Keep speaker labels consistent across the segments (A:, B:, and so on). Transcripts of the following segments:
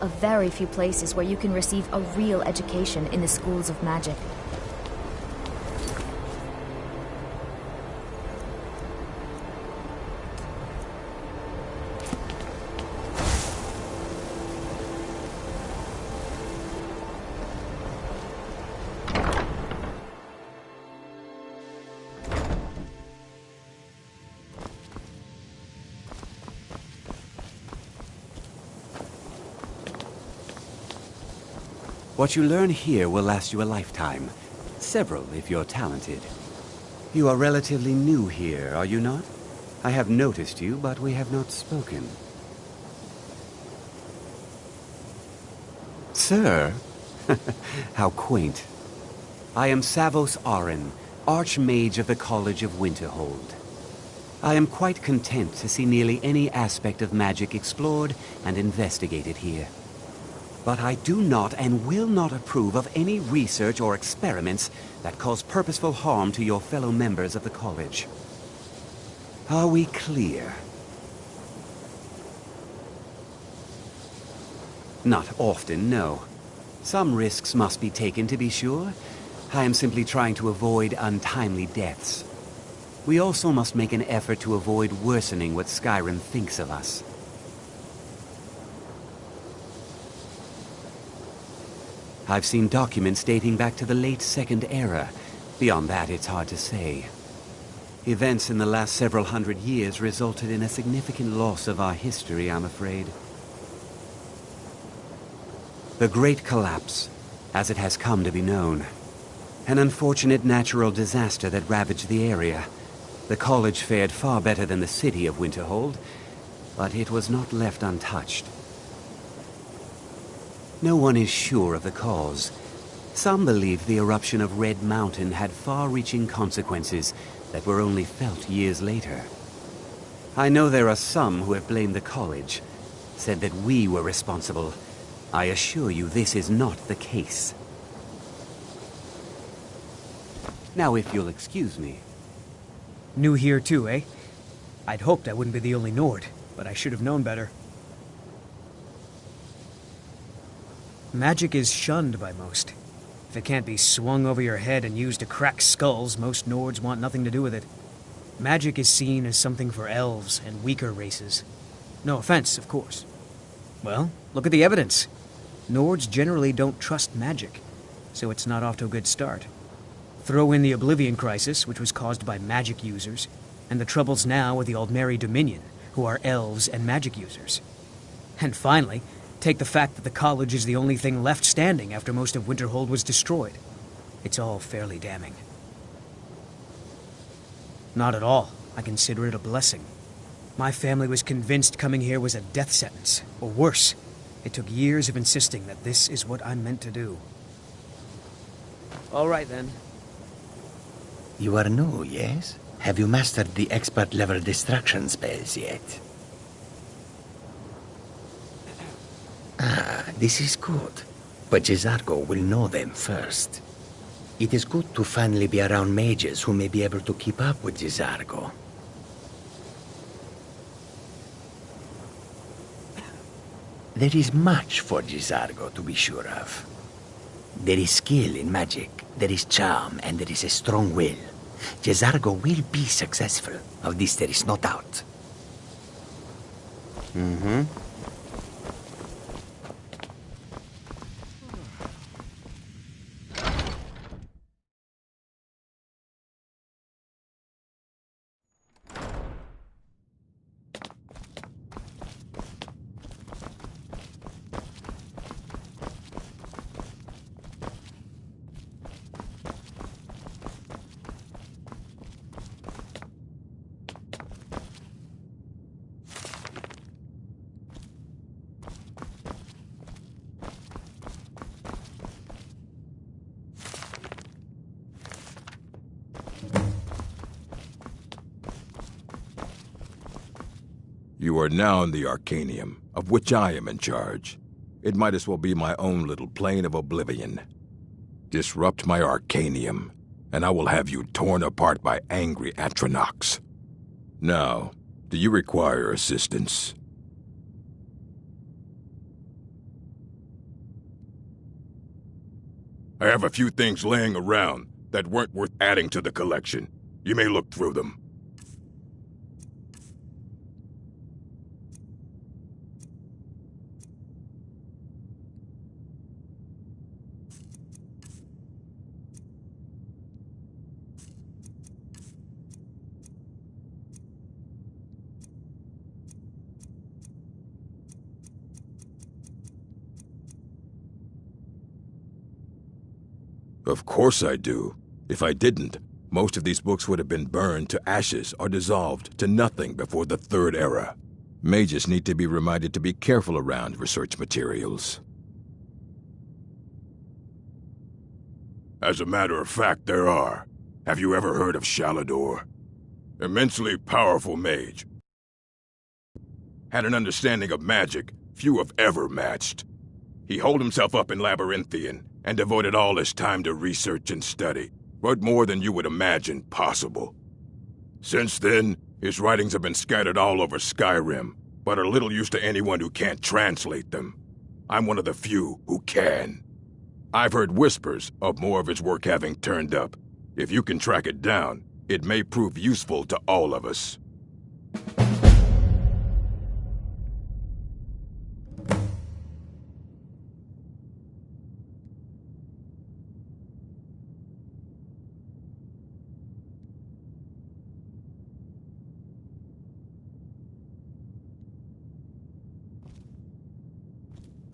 A: of very few places where you can receive a real education in the schools of magic.
B: What you learn here will last you a lifetime. Several, if you're talented. You are relatively new here, are you not? I have noticed you, but we have not spoken. Sir? How quaint. I am Savos Arin, Archmage of the College of Winterhold. I am quite content to see nearly any aspect of magic explored and investigated here. But I do not and will not approve of any research or experiments that cause purposeful harm to your fellow members of the college. Are we clear? Not often, no. Some risks must be taken, to be sure. I am simply trying to avoid untimely deaths. We also must make an effort to avoid worsening what Skyrim thinks of us. I've seen documents dating back to the late Second Era. Beyond that, it's hard to say. Events in the last several hundred years resulted in a significant loss of our history, I'm afraid. The Great Collapse, as it has come to be known. An unfortunate natural disaster that ravaged the area. The college fared far better than the city of Winterhold, but it was not left untouched. No one is sure of the cause. Some believe the eruption of Red Mountain had far-reaching consequences that were only felt years later. I know there are some who have blamed the college, said that we were responsible. I assure you this is not the case. Now, if you'll excuse me.
C: New here too, eh? I'd hoped I wouldn't be the only Nord, but I should have known better. Magic is shunned by most. If it can't be swung over your head and used to crack skulls, most Nords want nothing to do with it. Magic is seen as something for elves and weaker races. No offense, of course. Well, look at the evidence. Nords generally don't trust magic, so it's not off to a good start. Throw in the Oblivion Crisis, which was caused by magic users, and the troubles now with the Aldmeri Dominion, who are elves and magic users. And finally, take the fact that the college is the only thing left standing after most of Winterhold was destroyed. It's all fairly damning. Not at all. I consider it a blessing. My family was convinced coming here was a death sentence, or worse. It took years of insisting that this is what I'm meant to do. All right, then.
D: You are new, yes? Have you mastered the expert-level destruction spells yet? Ah, this is good. But Jezargo will know them first. It is good to finally be around mages who may be able to keep up with Jezargo. There is much for Jezargo to be sure of. There is skill in magic, there is charm, and there is a strong will. Jezargo will be successful. Of this there is no doubt.
E: You are now in the Arcanium, of which I am in charge. It might as well be my own little plane of oblivion. Disrupt my Arcanium, and I will have you torn apart by angry Atronachs. Now, do you require assistance? I have a few things laying around that weren't worth adding to the collection. You may look through them. Of course I do. If I didn't, most of these books would have been burned to ashes or dissolved to nothing before the Third Era. Mages need to be reminded to be careful around research materials. As a matter of fact, there are. Have you ever heard of Shalador? Immensely powerful mage. Had an understanding of magic few have ever matched. He holed himself up in Labyrinthian and devoted all his time to research and study, but more than you would imagine possible. Since then, his writings have been scattered all over Skyrim, but are little use to anyone who can't translate them. I'm one of the few who can. I've heard whispers of more of his work having turned up. If you can track it down, it may prove useful to all of us.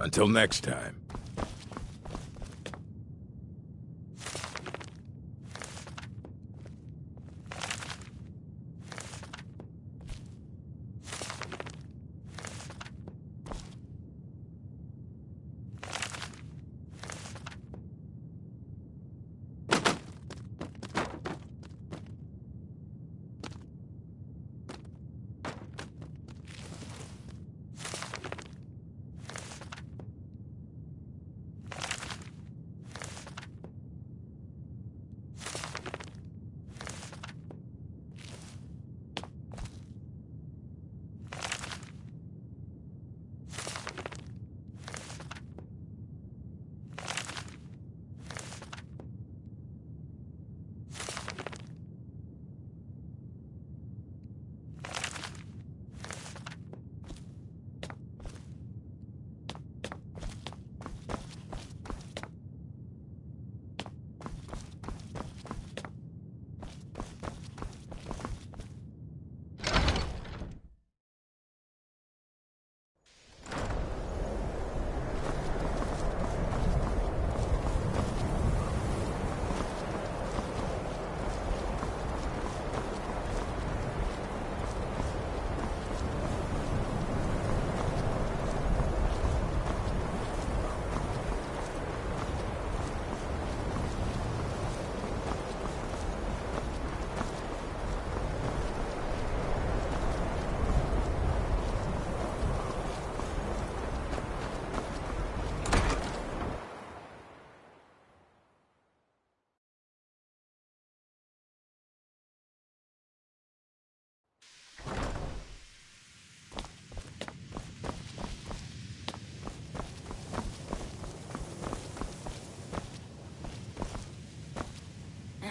E: Until next time.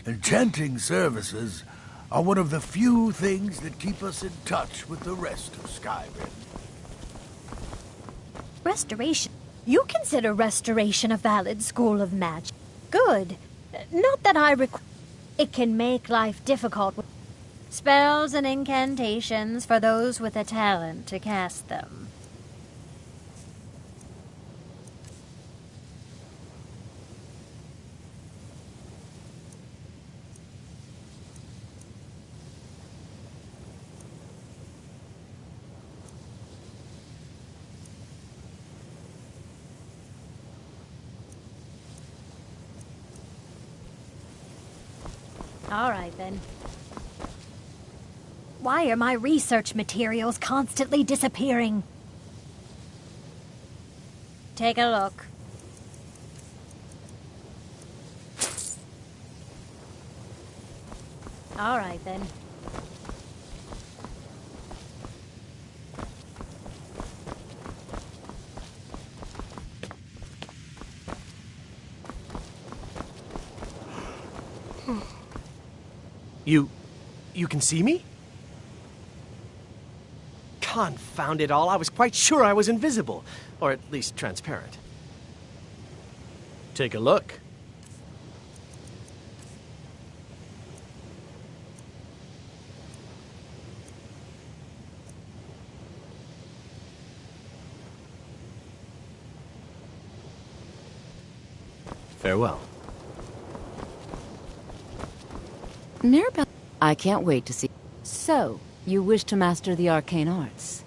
F: Enchanting services are one of the few things that keep us in touch with the rest of Skyrim.
G: Restoration? You consider restoration a valid school of magic? Good. Not that I It can make life difficult with spells and incantations for those with a talent to cast them. All right, then. Why are my research materials constantly disappearing? Take a look. All right, then.
H: You can see me? Confound it all, I was quite sure I was invisible. Or at least transparent. Take a look. Farewell.
I: Mirabelle, I can't wait to see. So, you wish to master the arcane arts?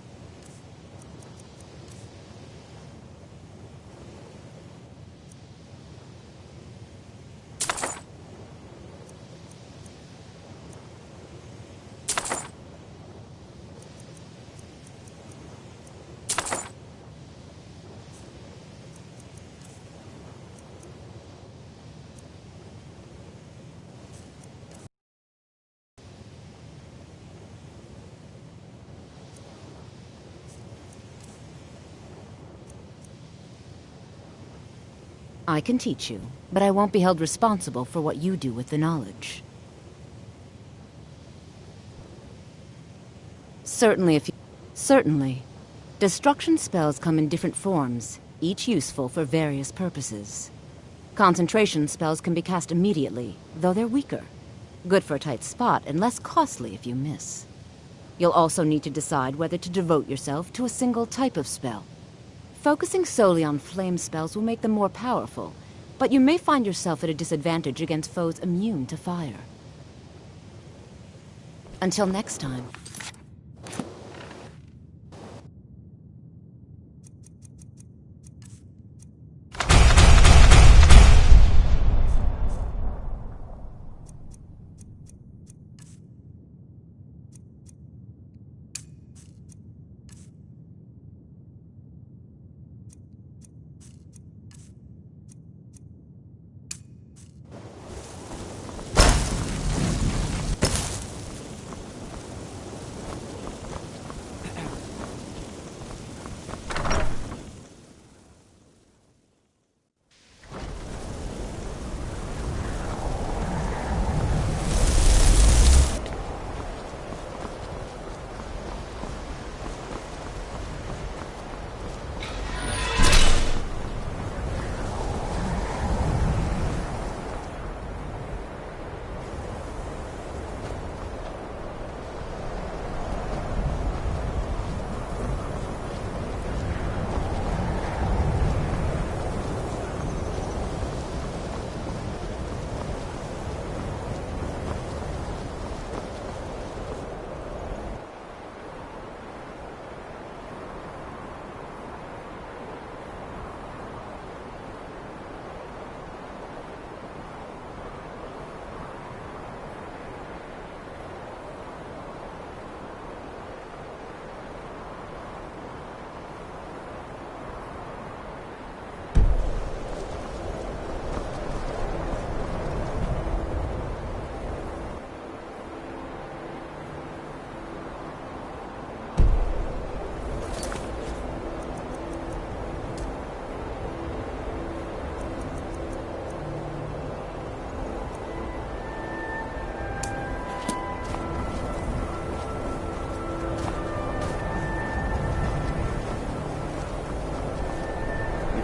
I: I can teach you, but I won't be held responsible for what you do with the knowledge. Certainly. Destruction spells come in different forms, each useful for various purposes. Concentration spells can be cast immediately, though they're weaker. Good for a tight spot and less costly if you miss. You'll also need to decide whether to devote yourself to a single type of spell. Focusing solely on flame spells will make them more powerful, but you may find yourself at a disadvantage against foes immune to fire. Until next time.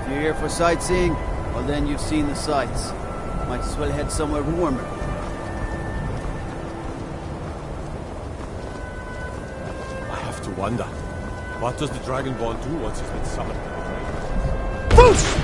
J: You're here for sightseeing? Well then you've seen the sights. Might as well head somewhere warmer.
K: I have to wonder, what does the Dragonborn do once he's been summoned?
J: Boosh!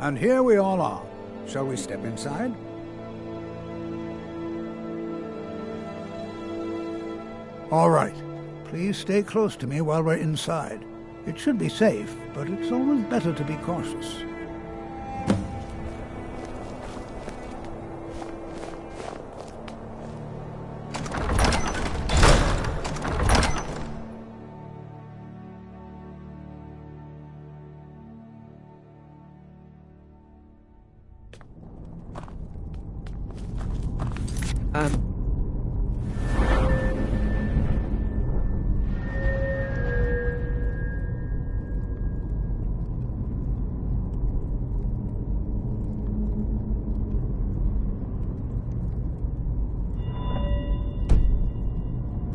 L: And here we all are. Shall we step inside? All right. Please stay close to me while we're inside. It should be safe, but it's always better to be cautious.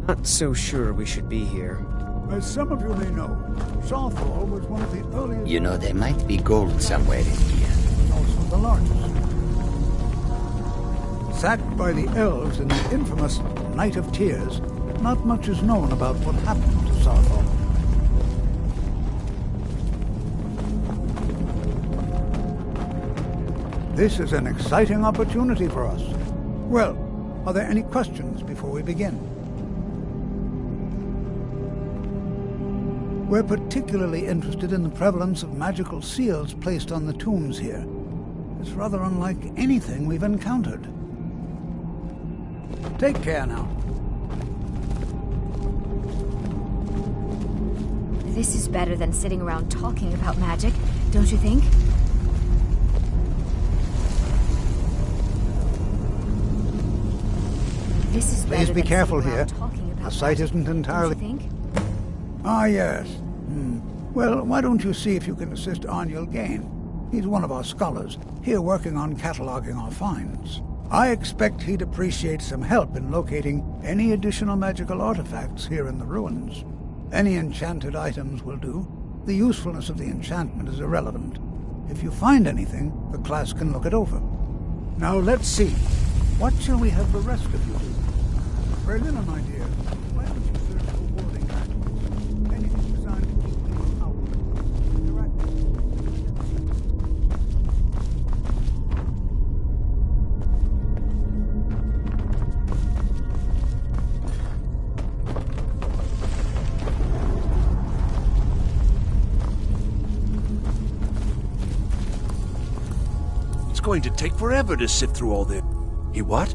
C: Not so sure we should be here.
L: As some of you may know, Southall was one of the earliest...
D: You know, there might be gold somewhere in here.
L: Also the largest. Sacked by the elves in the infamous Night of Tears, not much is known about what happened to Southall. This is an exciting opportunity for us. Well, are there any questions before we begin? We're particularly interested in the prevalence of magical seals placed on the tombs here. It's rather unlike anything we've encountered. Take care now.
A: This is better than sitting around talking about magic, don't you think? This is better.
L: Please be
A: than
L: careful
A: sitting
L: here.
A: around talking about
L: The site
A: magic,
L: isn't entirely...
A: don't you think?
L: Ah, yes. Well, why don't you see if you can assist Arniel Gain? He's one of our scholars, here working on cataloging our finds. I expect he'd appreciate some help in locating any additional magical artifacts here in the ruins. Any enchanted items will do. The usefulness of the enchantment is irrelevant. If you find anything, the class can look it over. Now let's see. What shall we have the rest of you do? Berlin, my dear, why don't you search for warding rituals? Anything designed to keep people out.
M: It's going to take forever to sift through all this. You what?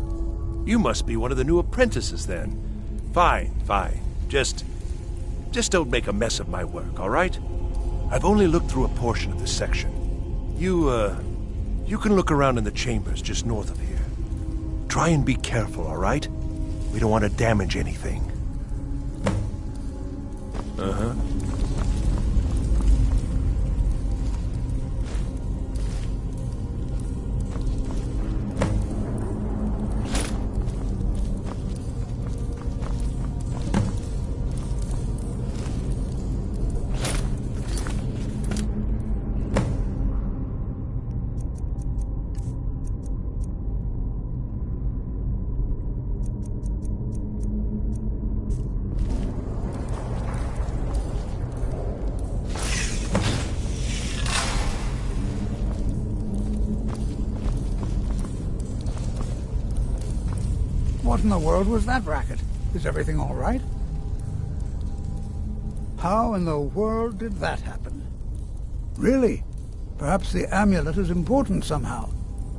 M: You must be one of the new apprentices, then. Fine, fine. Just don't make a mess of my work, all right? I've only looked through a portion of this section. You can look around in the chambers just north of here. Try and be careful, all right? We don't want to damage anything. Uh-huh.
L: What in the world was that racket? Is everything all right? How in the world did that happen? Really? Perhaps the amulet is important somehow.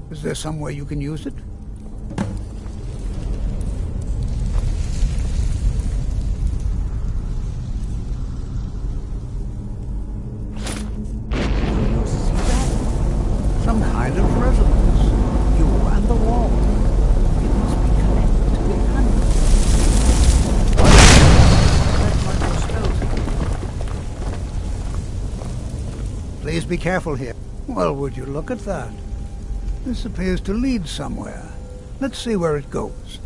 L: Is there some way you can use it? Some kind of resonance. You and the wall. It must be connected to the amulet. Please be careful here. Well, would you look at that? This appears to lead somewhere. Let's see where it goes.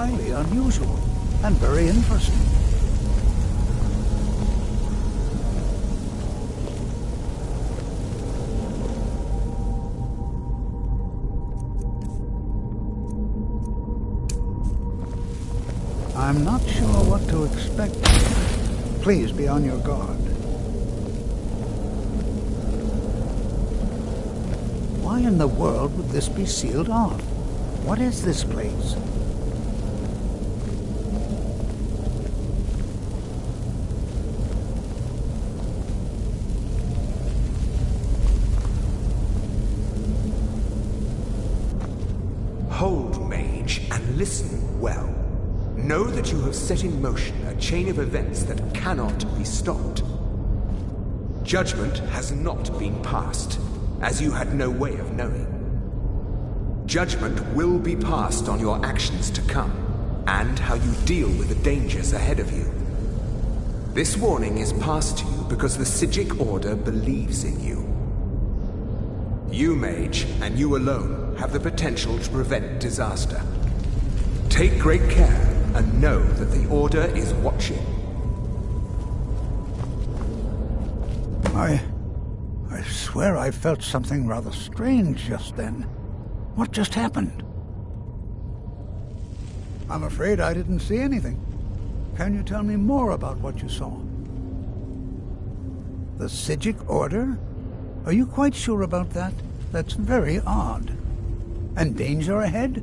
L: highly unusual and very interesting. I'm not sure what to expect. Please be on your guard. Why in the world would this be sealed off? What is this place?
N: Hold, mage, and listen well. Know that you have set in motion a chain of events that cannot be stopped. Judgment has not been passed, as you had no way of knowing. Judgment will be passed on your actions to come, and how you deal with the dangers ahead of you. This warning is passed to you because the Psijic Order believes in you. You, mage, and you alone, have the potential to prevent disaster. Take great care, and know that the Order is watching.
L: I swear I felt something rather strange just then. What just happened? I'm afraid I didn't see anything. Can you tell me more about what you saw? The Psijic Order? Are you quite sure about that? That's very odd. And danger ahead?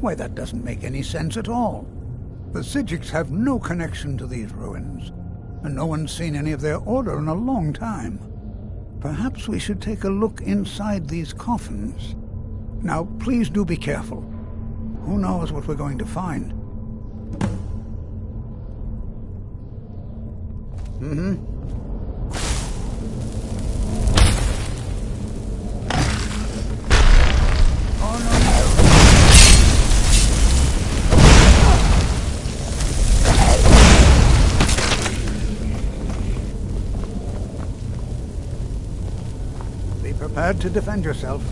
L: Why, that doesn't make any sense at all. The Psijics have no connection to these ruins, and no one's seen any of their order in a long time. Perhaps we should take a look inside these coffins. Now, please do be careful. Who knows what we're going to find? Be prepared to defend yourself.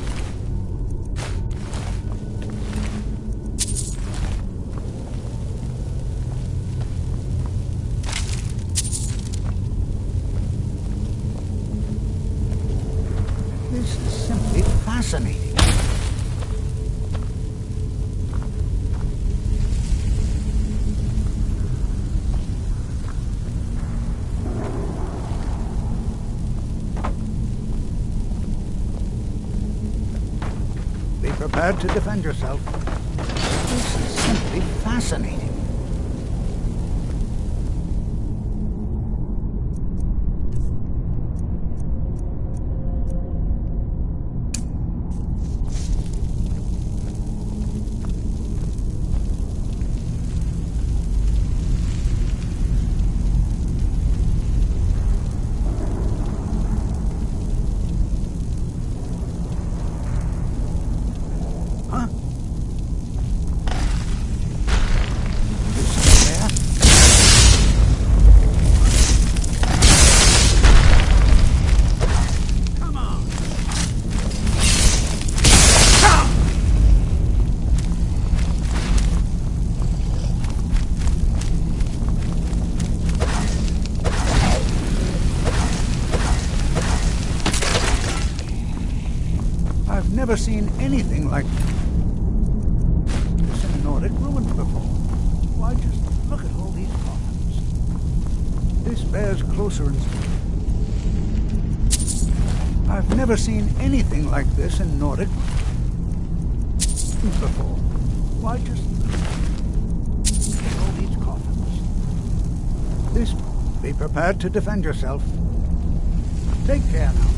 L: This is simply fascinating. Be prepared to defend yourself. This is simply fascinating. I've never seen anything like this in Nordic ruins before. Why, just look at all these coffins. This bears closer inspection. I've never seen anything like this in Nordic before. Why, just look at all these coffins. This, be prepared to defend yourself. Take care now.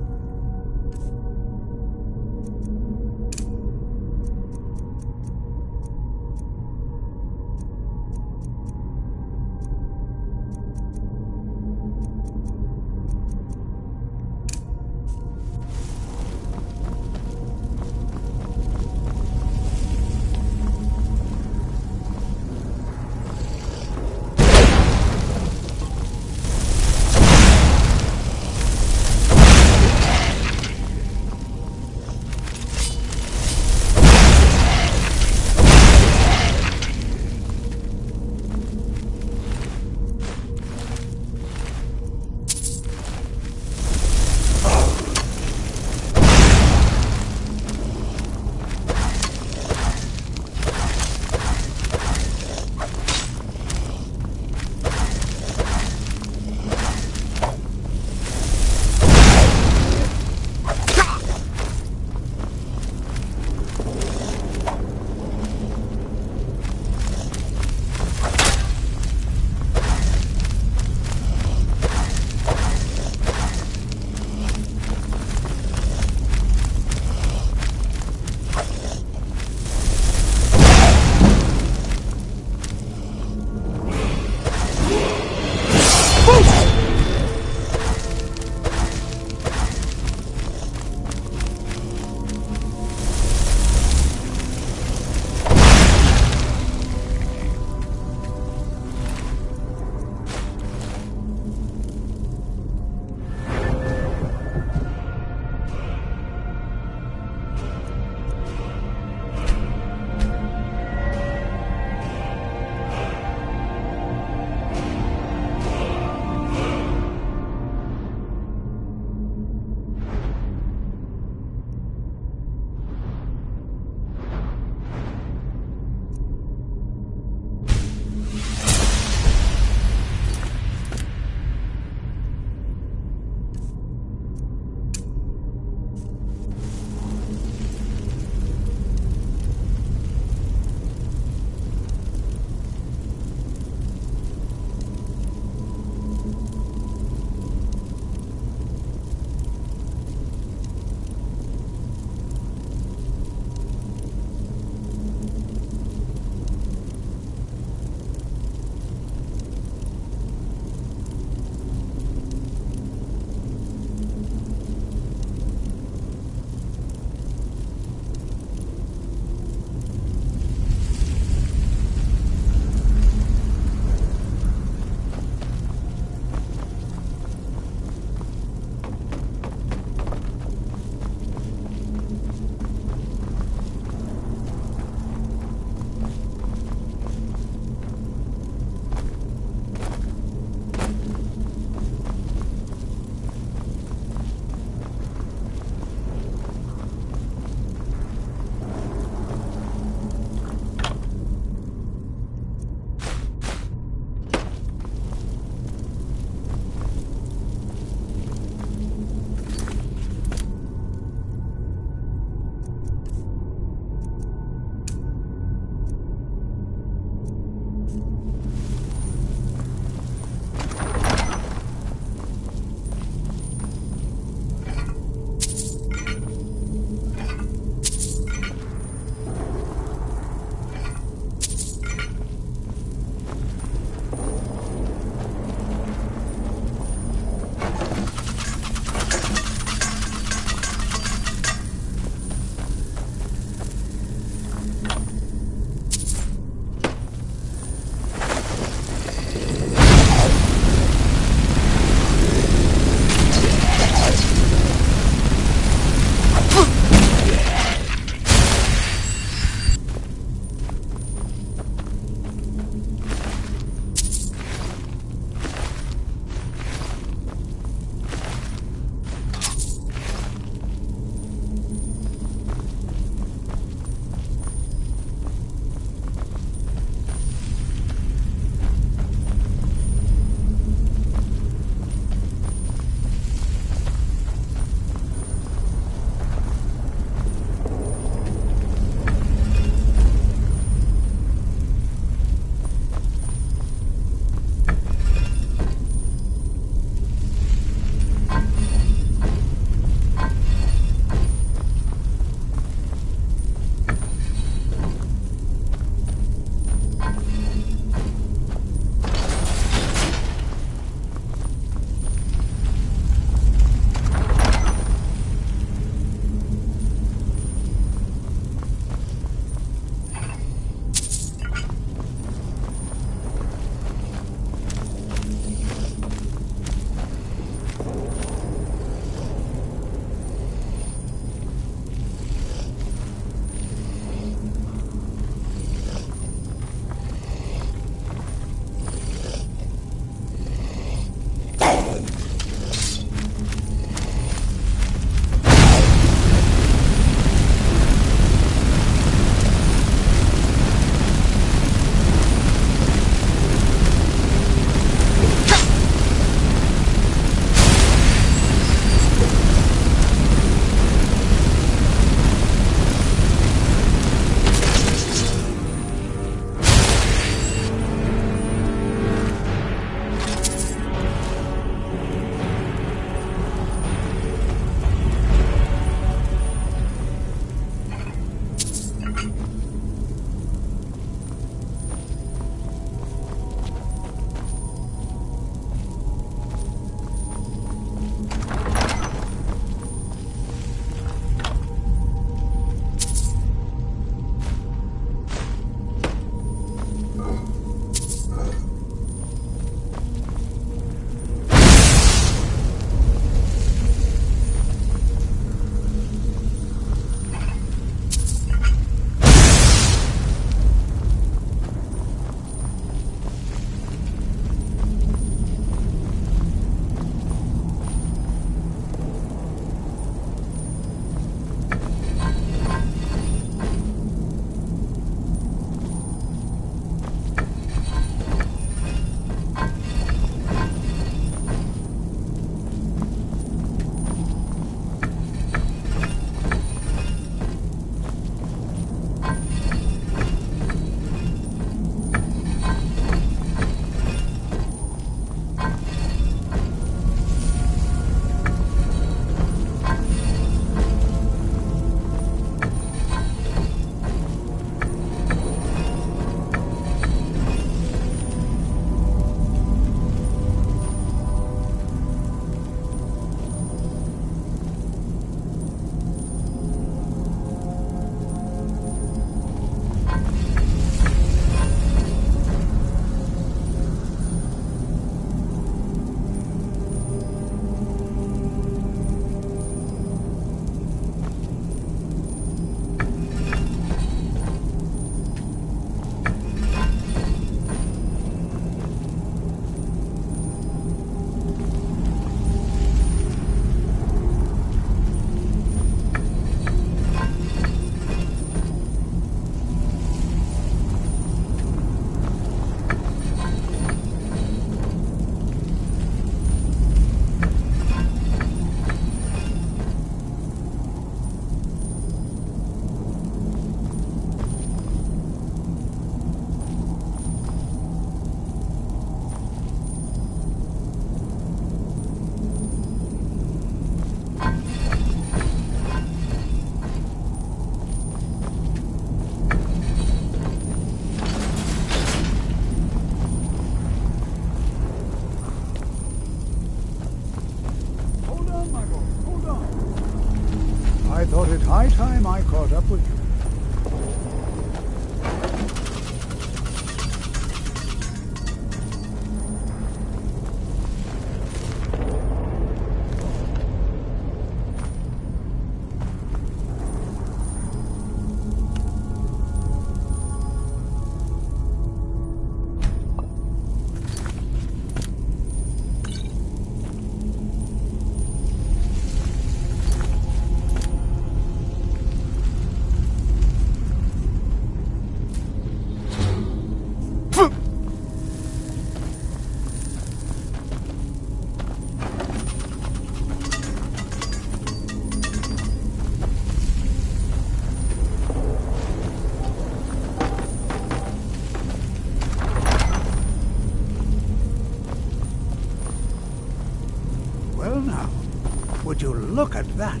L: look at that.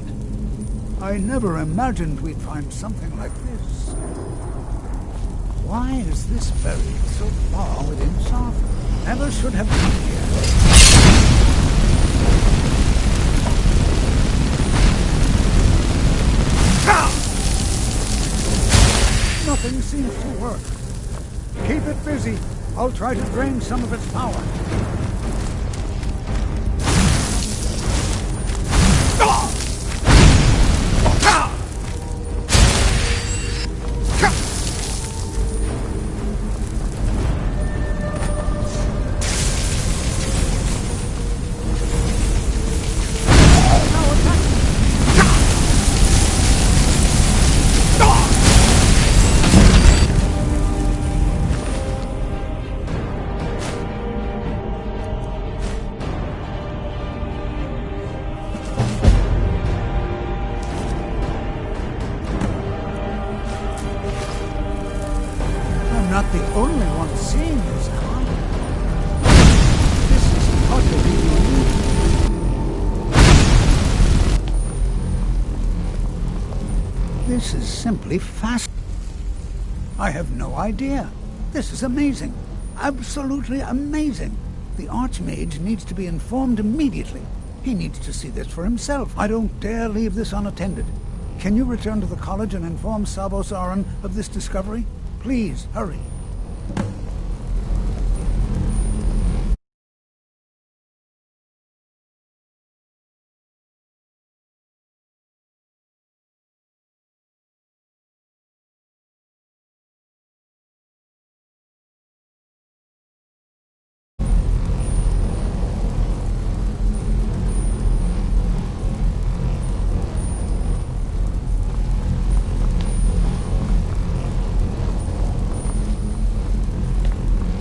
L: I never imagined we'd find something like this. Why is this buried so far within Sartha? Never should have come here. Nothing seems to work. Keep it busy. I'll try to drain some of its power. Not the only one seeing this, am I? This is utterly unique. This is simply fascinating. I have no idea. This is amazing. Absolutely amazing. The Archmage needs to be informed immediately. He needs to see this for himself. I don't dare leave this unattended. Can you return to the college and inform Savos Aran of this discovery? Please, hurry.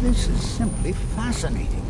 L: This is simply fascinating.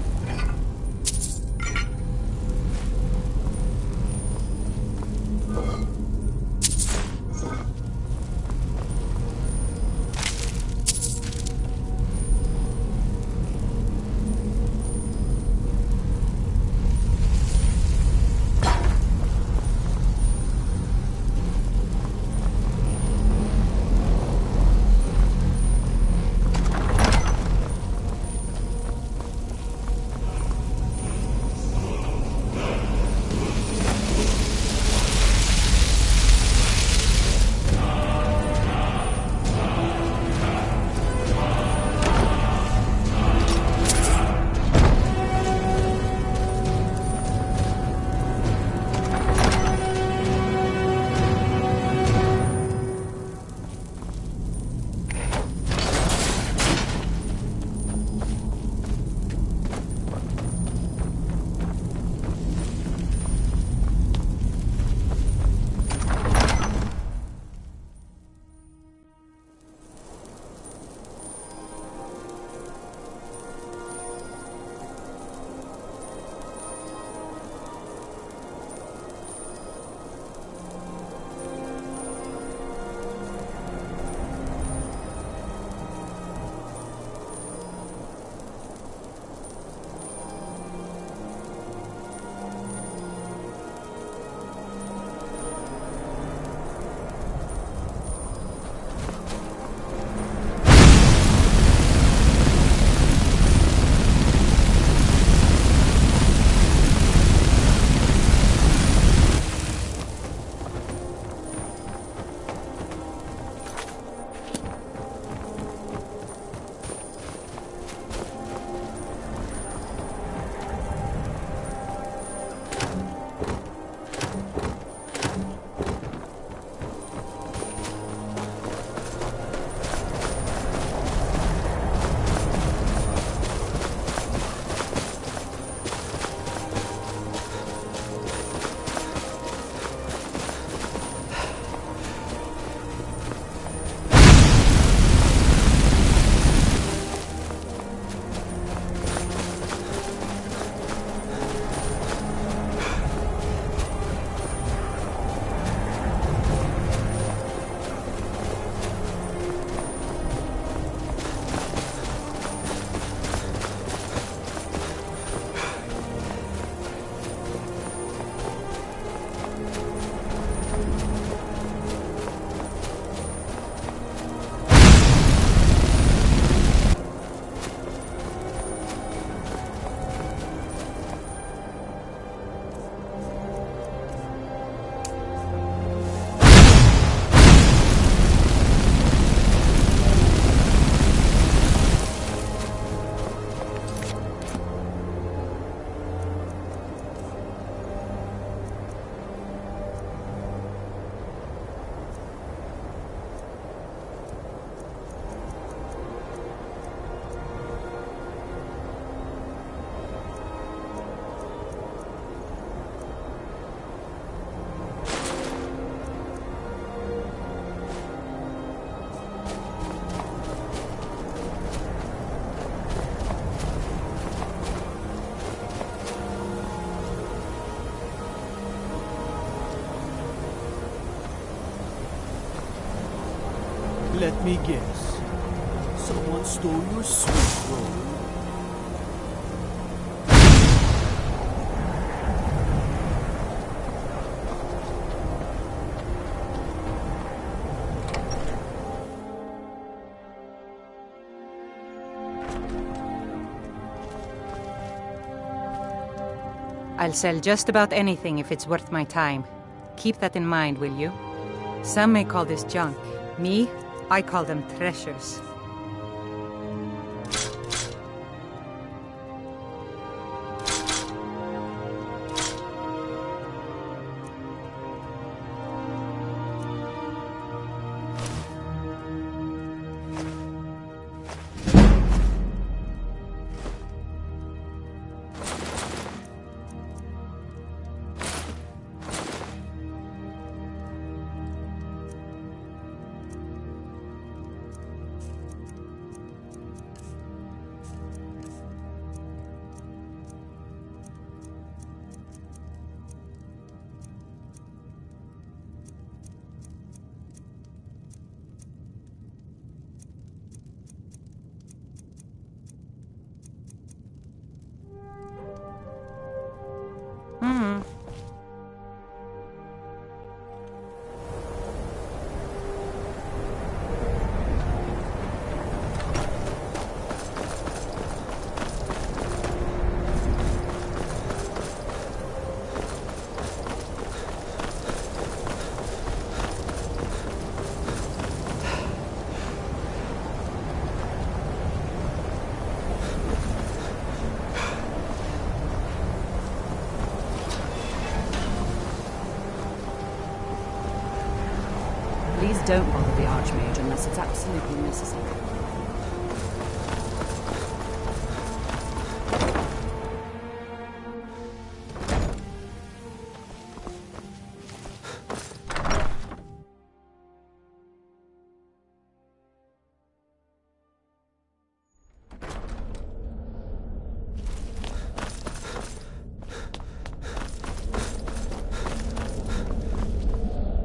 J: Let me guess. Someone stole your sweet roll.
O: I'll sell just about anything if it's worth my time. Keep that in mind, will you? Some may call this junk. Me, I call them treasures. Please don't bother the Archmage unless it's absolutely necessary.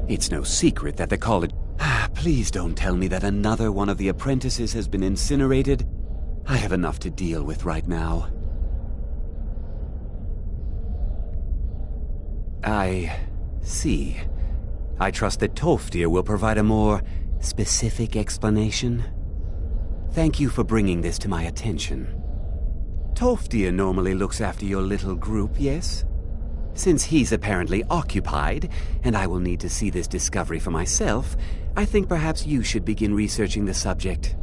B: It's no secret that the college... Please don't tell me that another one of the apprentices has been incinerated. I have enough to deal with right now. I see. I trust that Toftir will provide a more specific explanation. Thank you for bringing this to my attention. Toftir normally looks after your little group, yes? Since he's apparently occupied, and I will need to see this discovery for myself, I think perhaps you should begin researching the subject.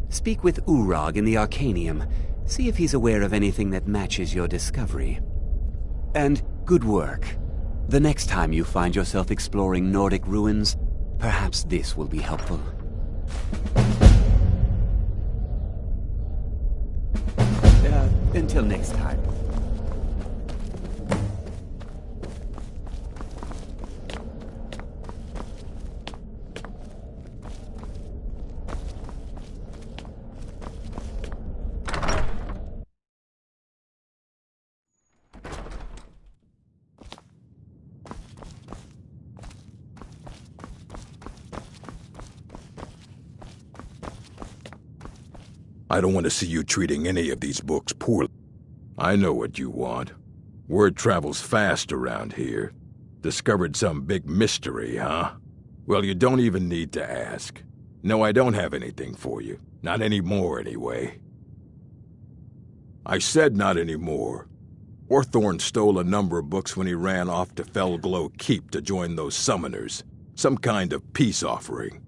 B: Speak with Urag in the Arcanium. See if he's aware of anything that matches your discovery. And good work. The next time you find yourself exploring Nordic ruins, perhaps this will be helpful. Until next time.
E: I don't want to see you treating any of these books poorly. I know what you want. Word travels fast around here. Discovered some big mystery, huh? Well, you don't even need to ask. No, I don't have anything for you. Not anymore, anyway. I said not anymore. Orthorn stole a number of books when he ran off to Felglow Keep to join those summoners. Some kind of peace offering.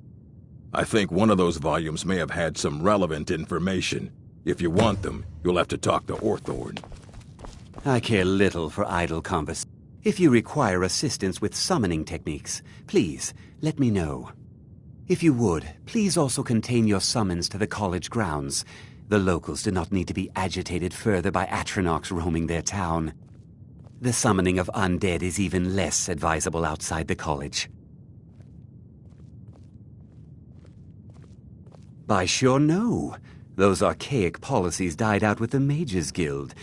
E: I think one of those volumes may have had some relevant information. If you want them, you'll have to talk to Orthorn.
B: I care little for idle conversation. If you require assistance with summoning techniques, please let me know. If you would, please also contain your summons to the college grounds. The locals do not need to be agitated further by Atronachs roaming their town. The summoning of undead is even less advisable outside the college. By sure no. Those archaic policies died out with the Mages Guild,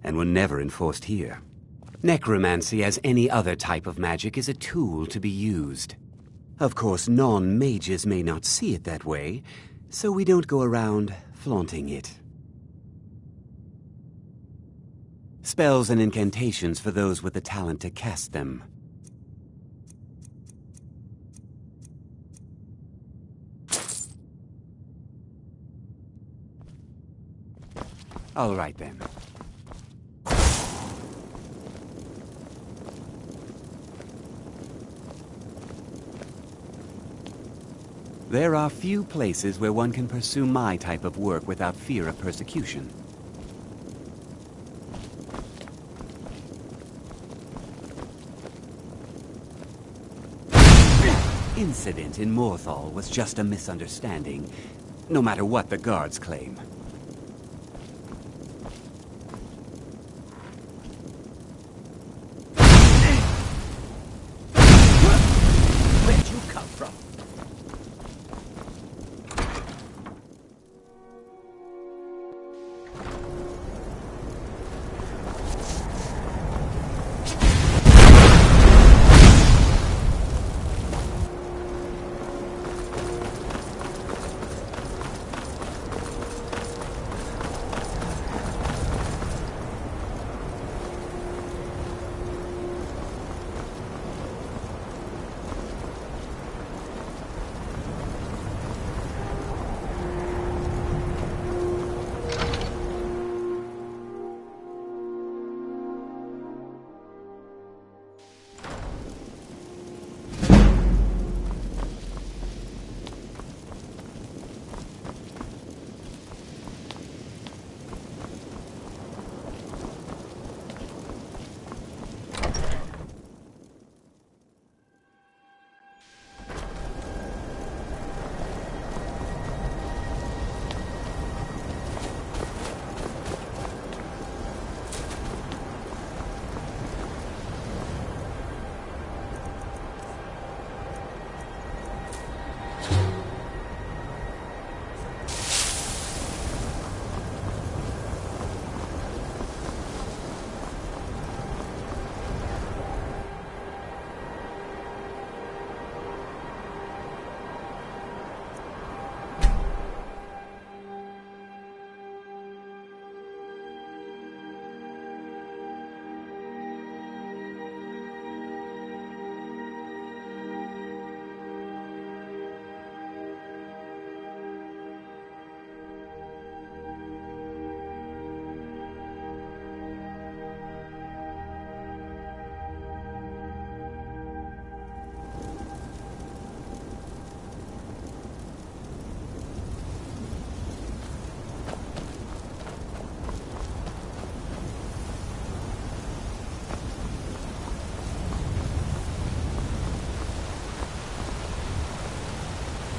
B: and were never enforced here. Necromancy, as any other type of magic, is a tool to be used. Of course, non-mages may not see it that way, so we don't go around flaunting it. Spells and incantations for those with the talent to cast them. All right, then. There are few places where one can pursue my type of work without fear of persecution. Incident in Morthal was just a misunderstanding, no matter what the guards claim.
D: Where'd you come from?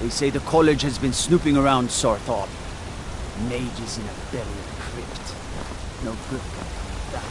J: They say the college has been snooping around Sarthop. Mages in a belly of a crypt. No good can come of that.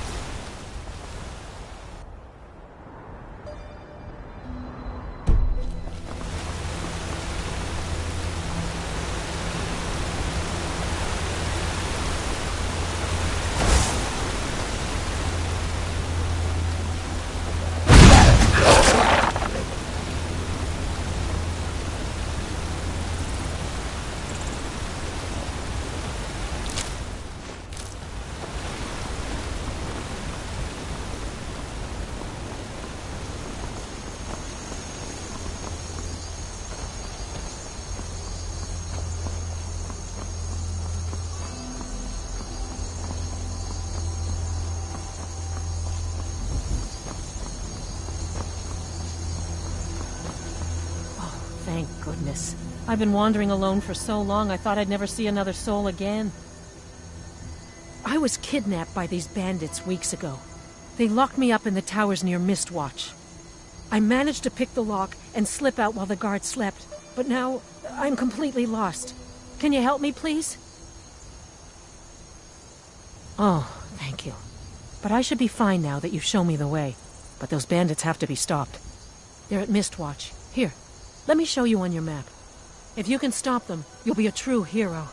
P: Thank goodness. I've been wandering alone for so long, I thought I'd never see another soul again. I was kidnapped by these bandits weeks ago. They locked me up in the towers near Mistwatch. I managed to pick the lock and slip out while the guards slept, but now I'm completely lost. Can you help me, please? Oh, thank you. But I should be fine now that you've shown me the way. But those bandits have to be stopped. They're at Mistwatch. Here, let me show you on your map. If you can stop them, you'll be a true hero.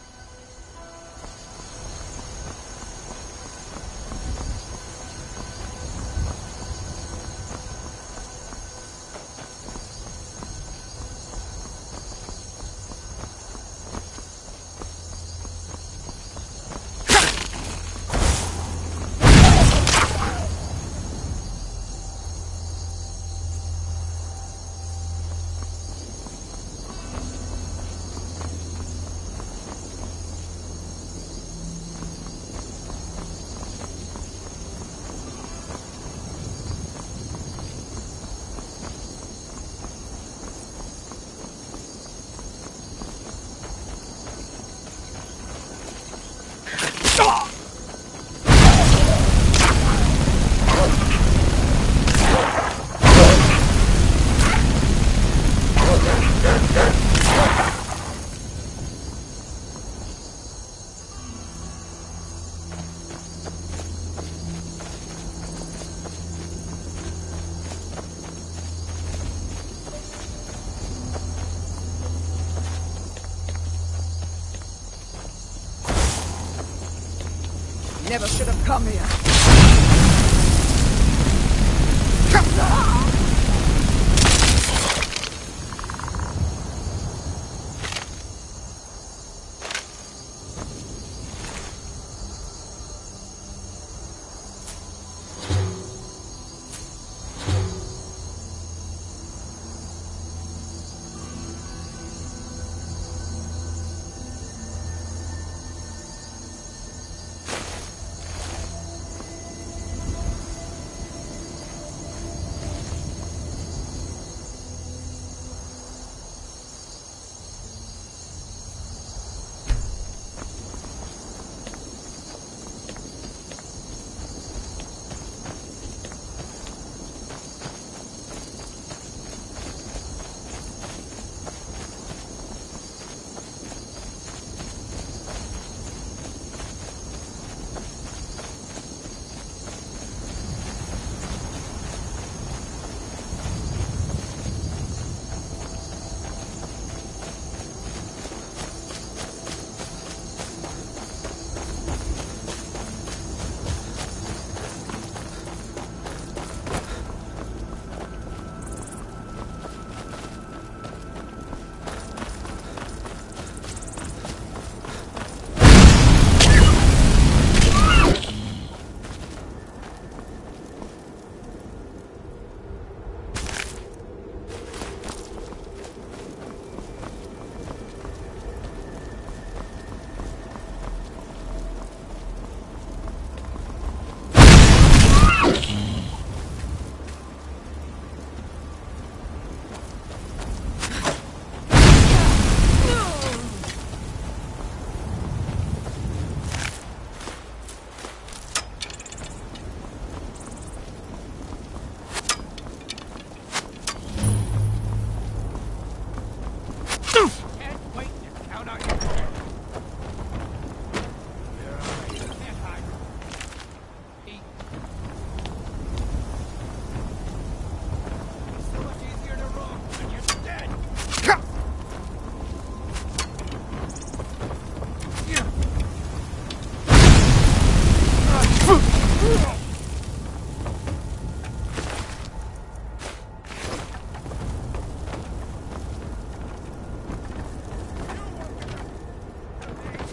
Q: never should have come here.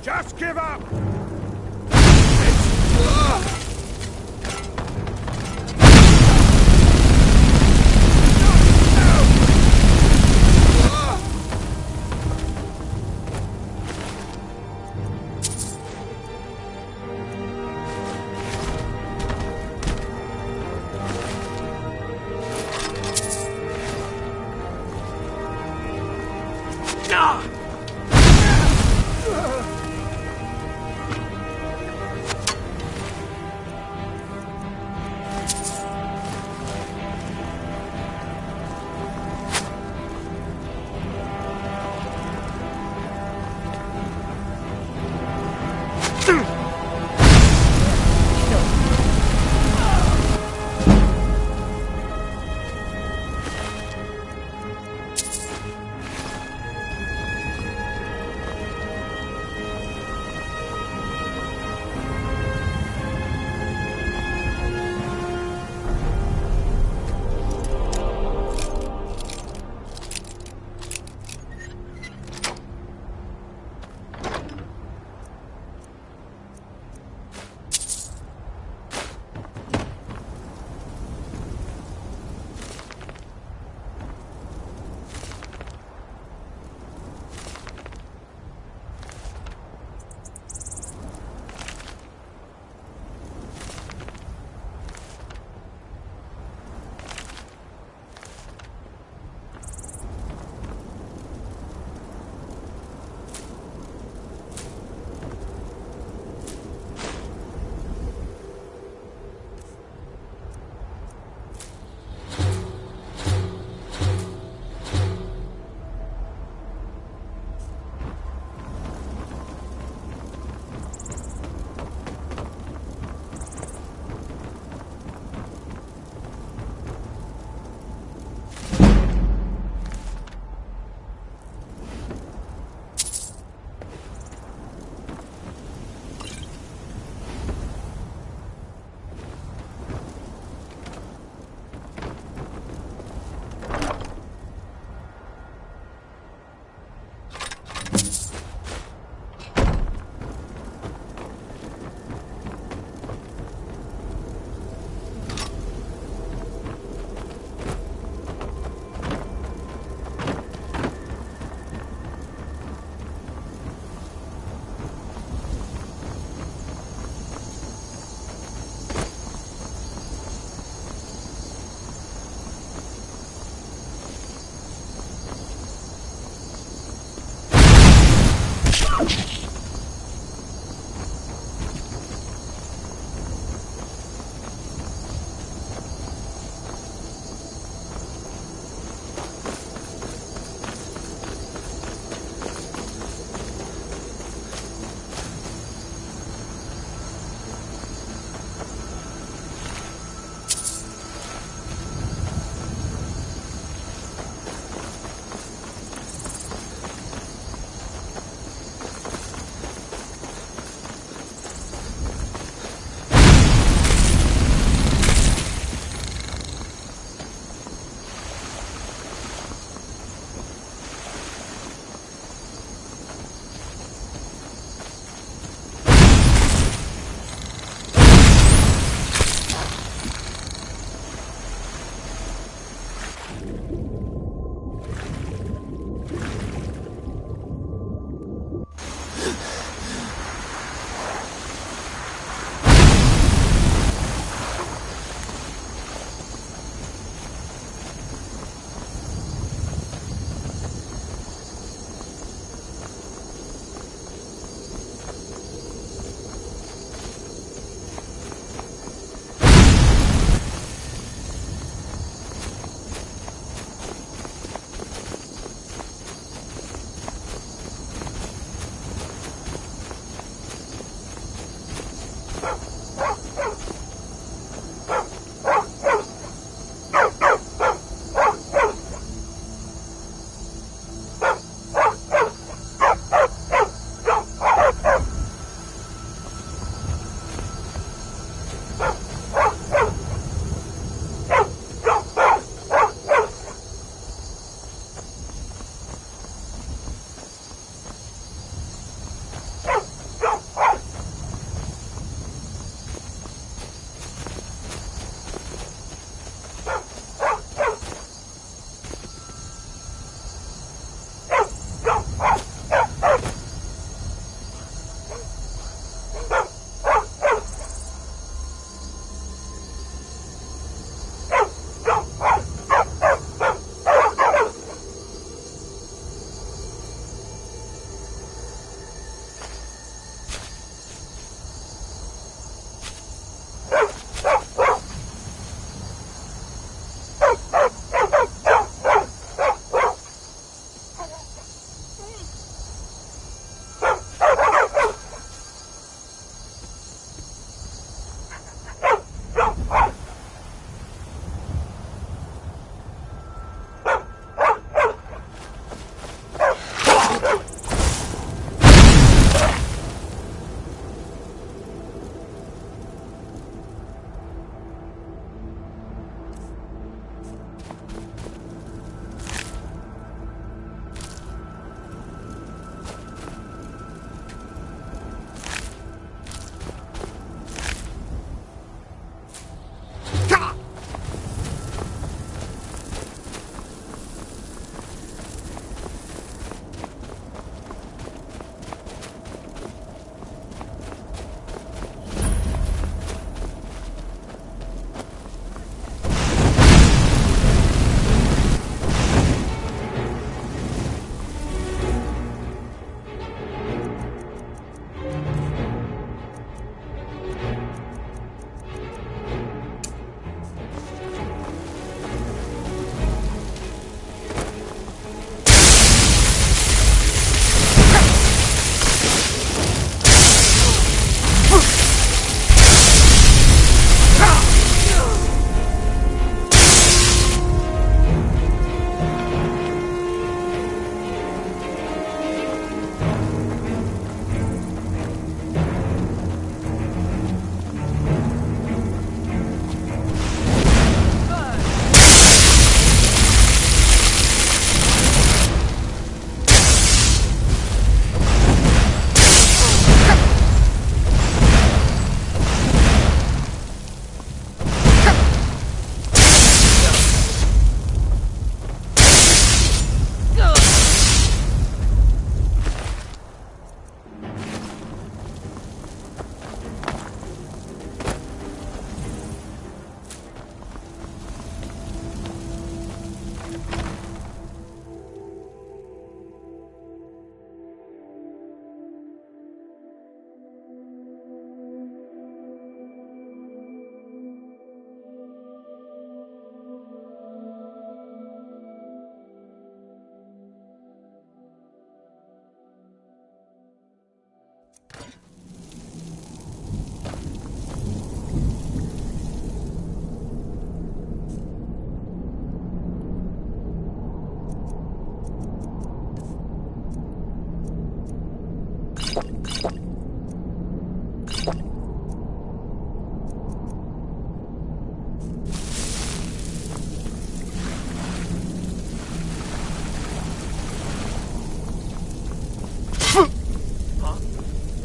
F: Just give up!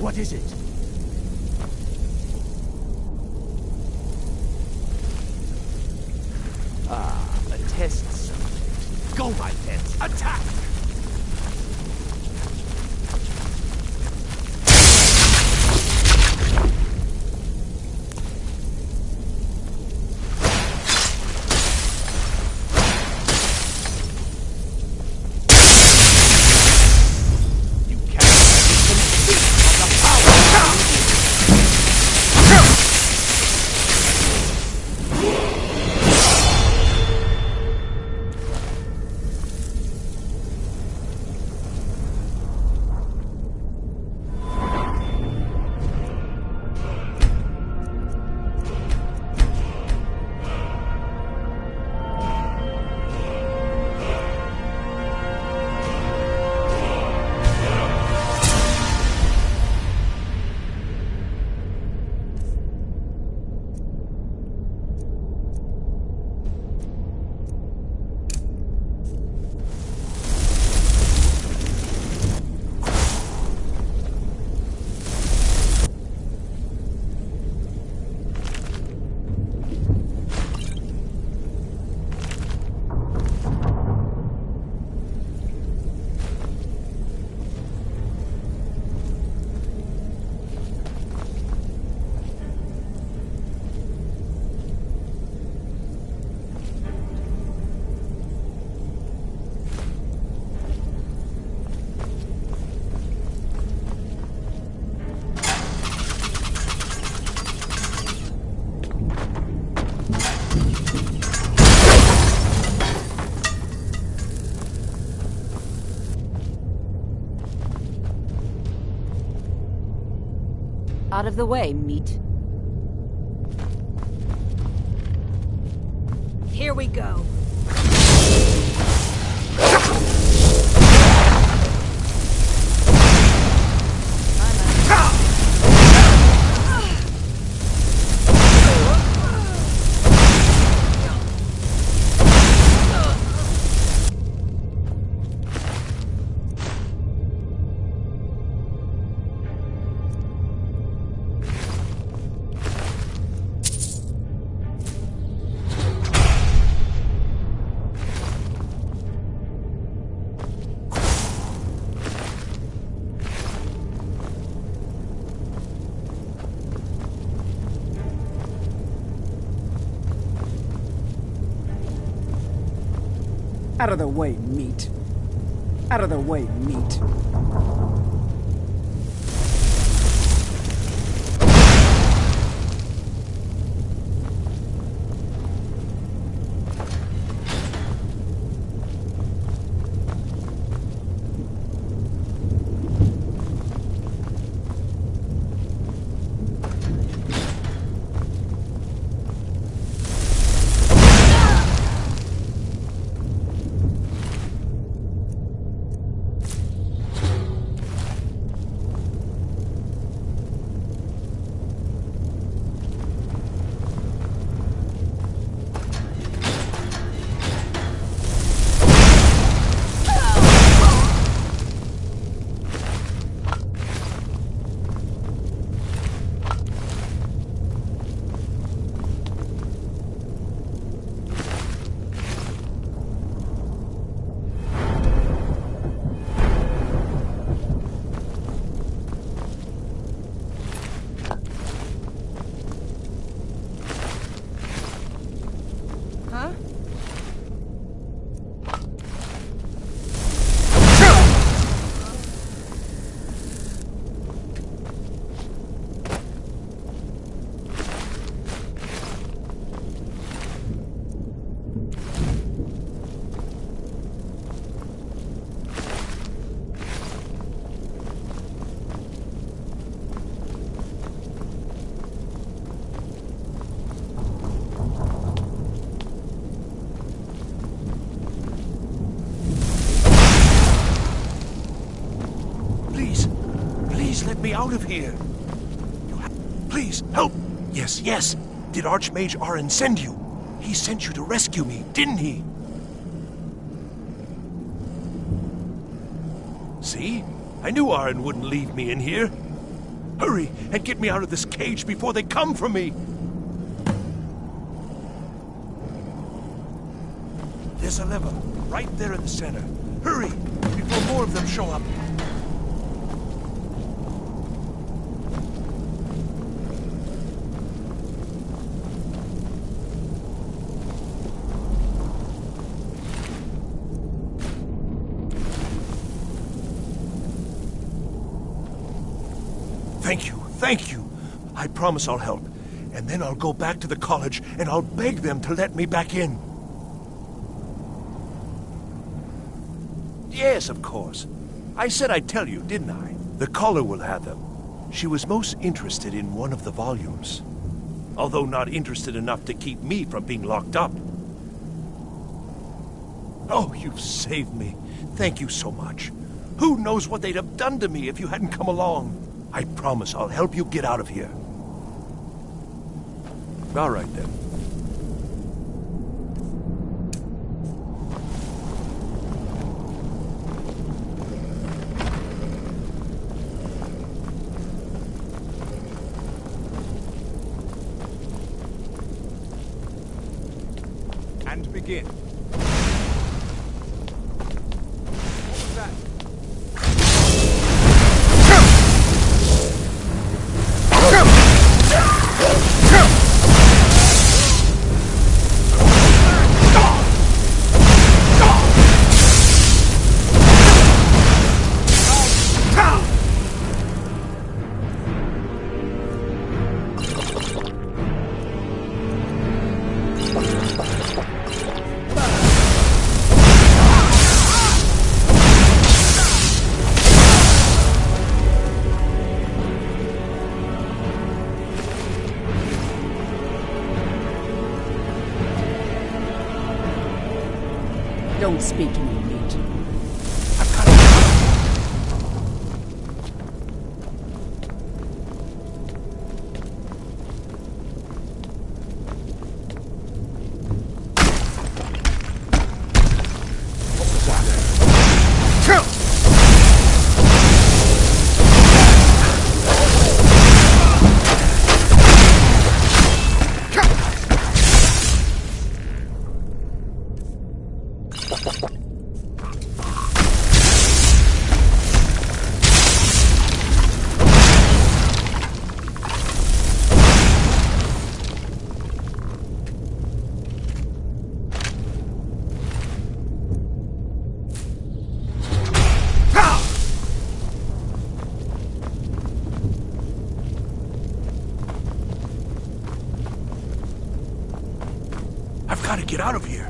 J: What is it?
M: Ah, a test subject. Go, my pets, attack! You cannot conceive of the power!
I: Out of the way, meat.
P: Here we go.
Q: Out of the way, meat. Out of the way, meat.
M: Let me out of here. Please, help. Yes, yes. Did Archmage Arin send you? He sent you to rescue me, didn't he? See? I knew Arin wouldn't leave me in here. Hurry and get me out of this cage before they come for me. There's a lever right there in the center. Hurry before more of them show up. Thank you. I promise I'll help. And then I'll go back to the college and I'll beg them to let me back in. Yes, of course. I said I'd tell you, didn't I? The caller will have them. She was most interested in one of the volumes. Although not interested enough to keep me from being locked up. Oh, you've saved me. Thank you so much. Who knows what they'd have done to me if you hadn't come along? I promise I'll help you get out of here. All right, then.
N: And begin. What was that?
Q: Don't speak to me, Meat.
M: I've got to get out of here.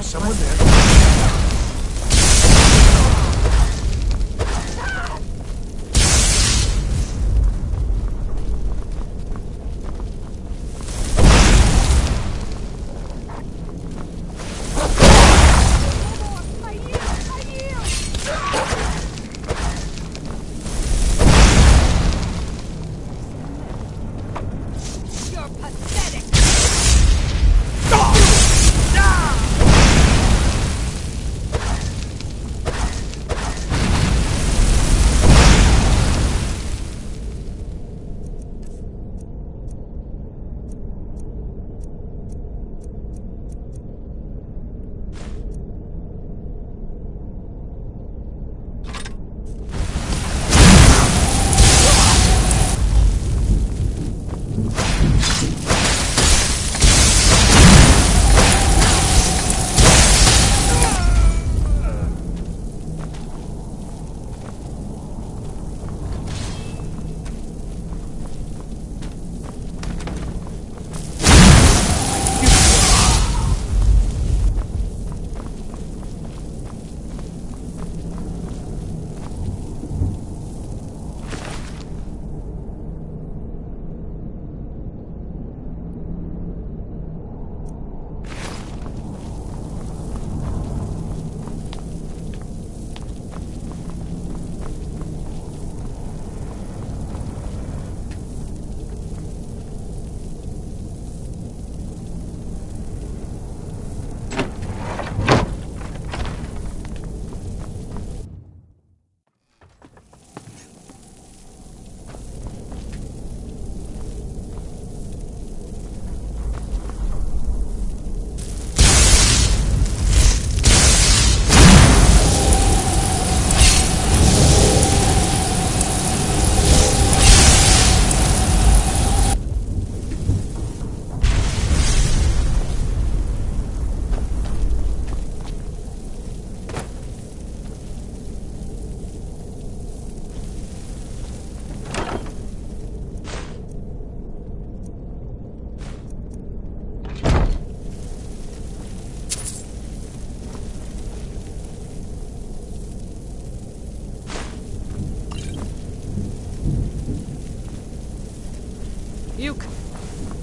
M: Someone there.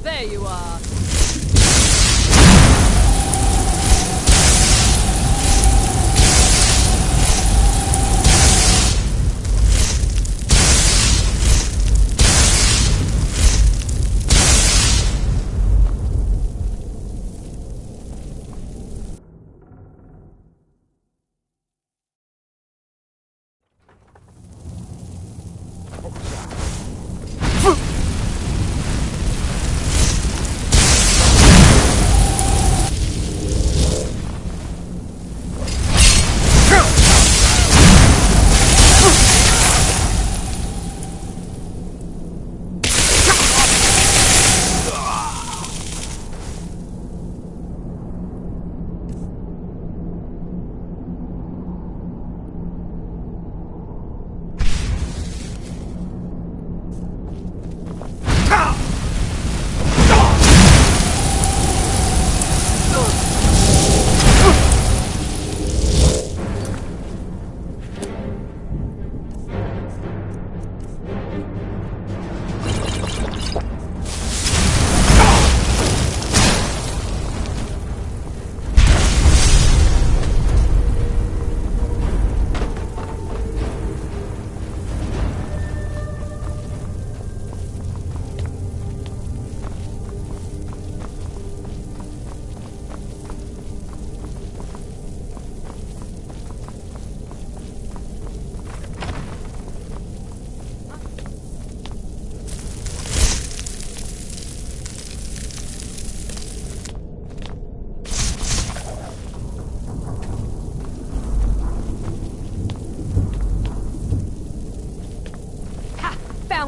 R: There you are.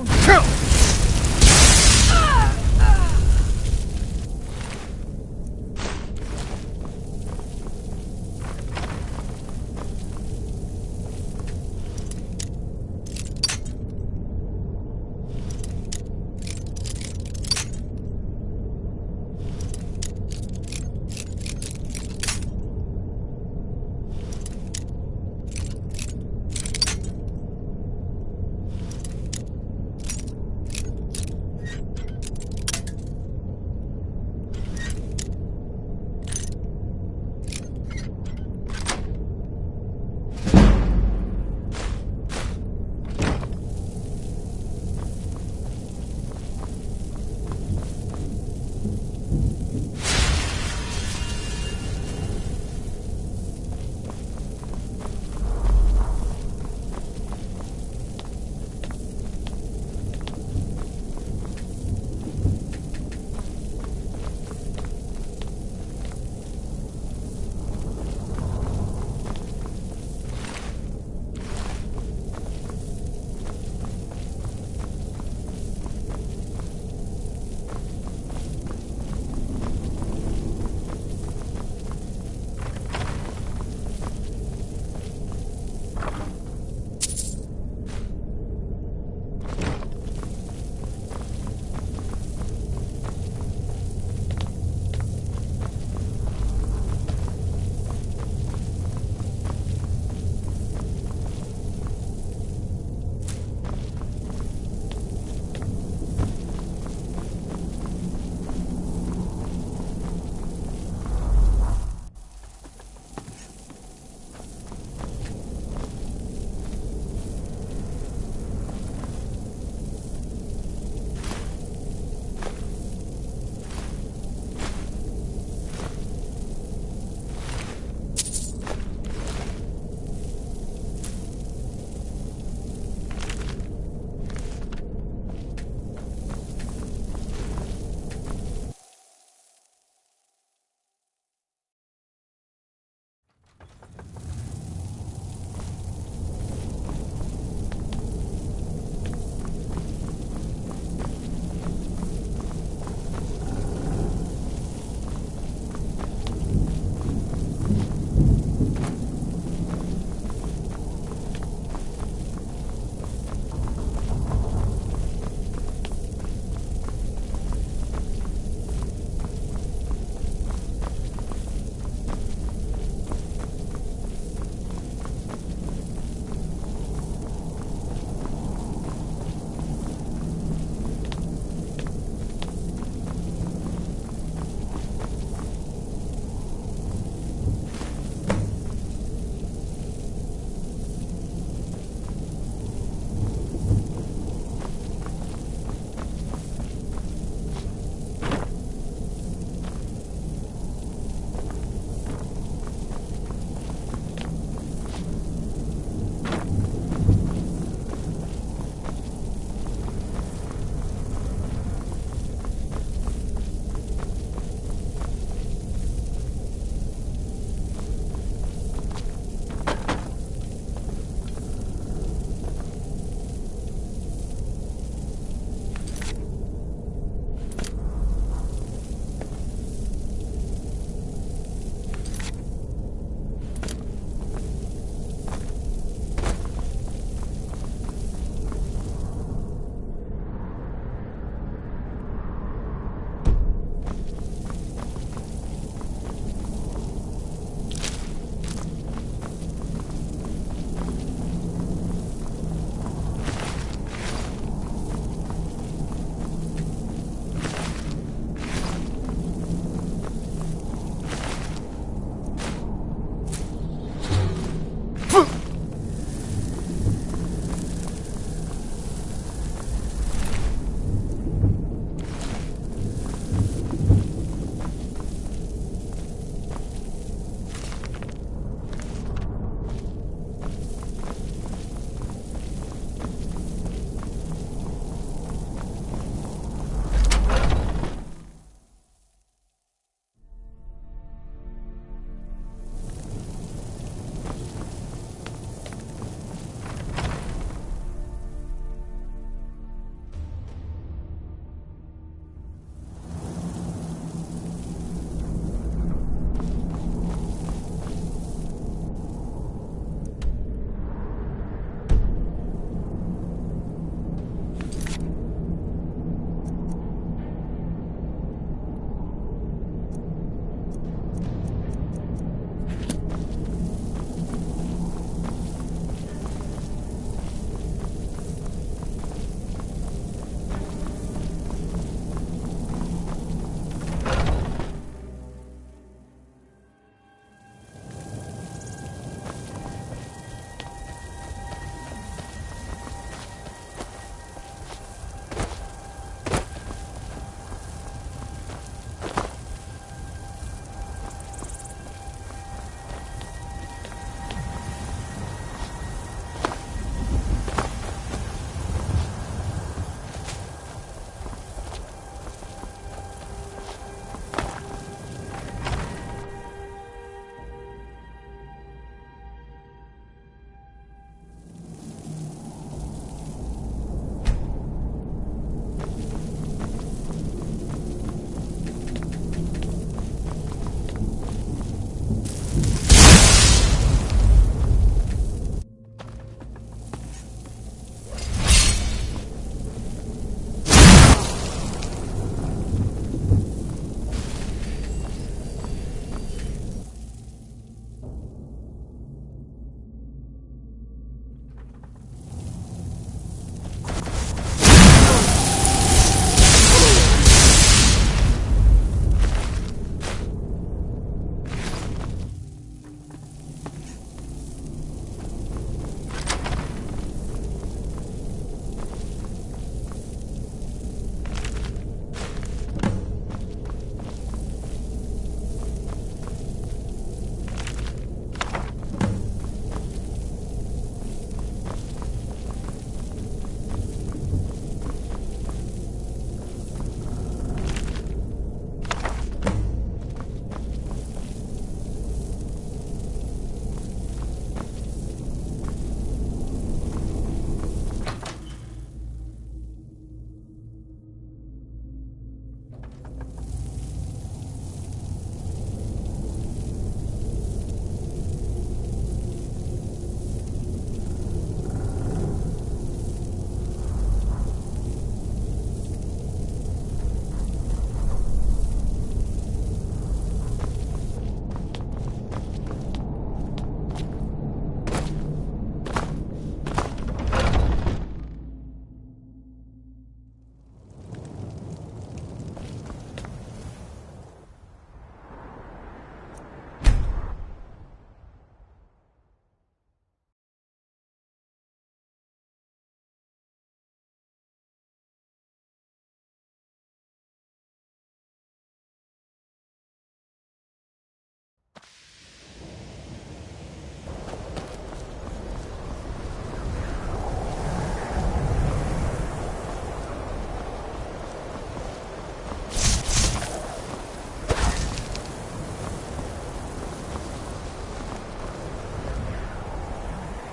P: down!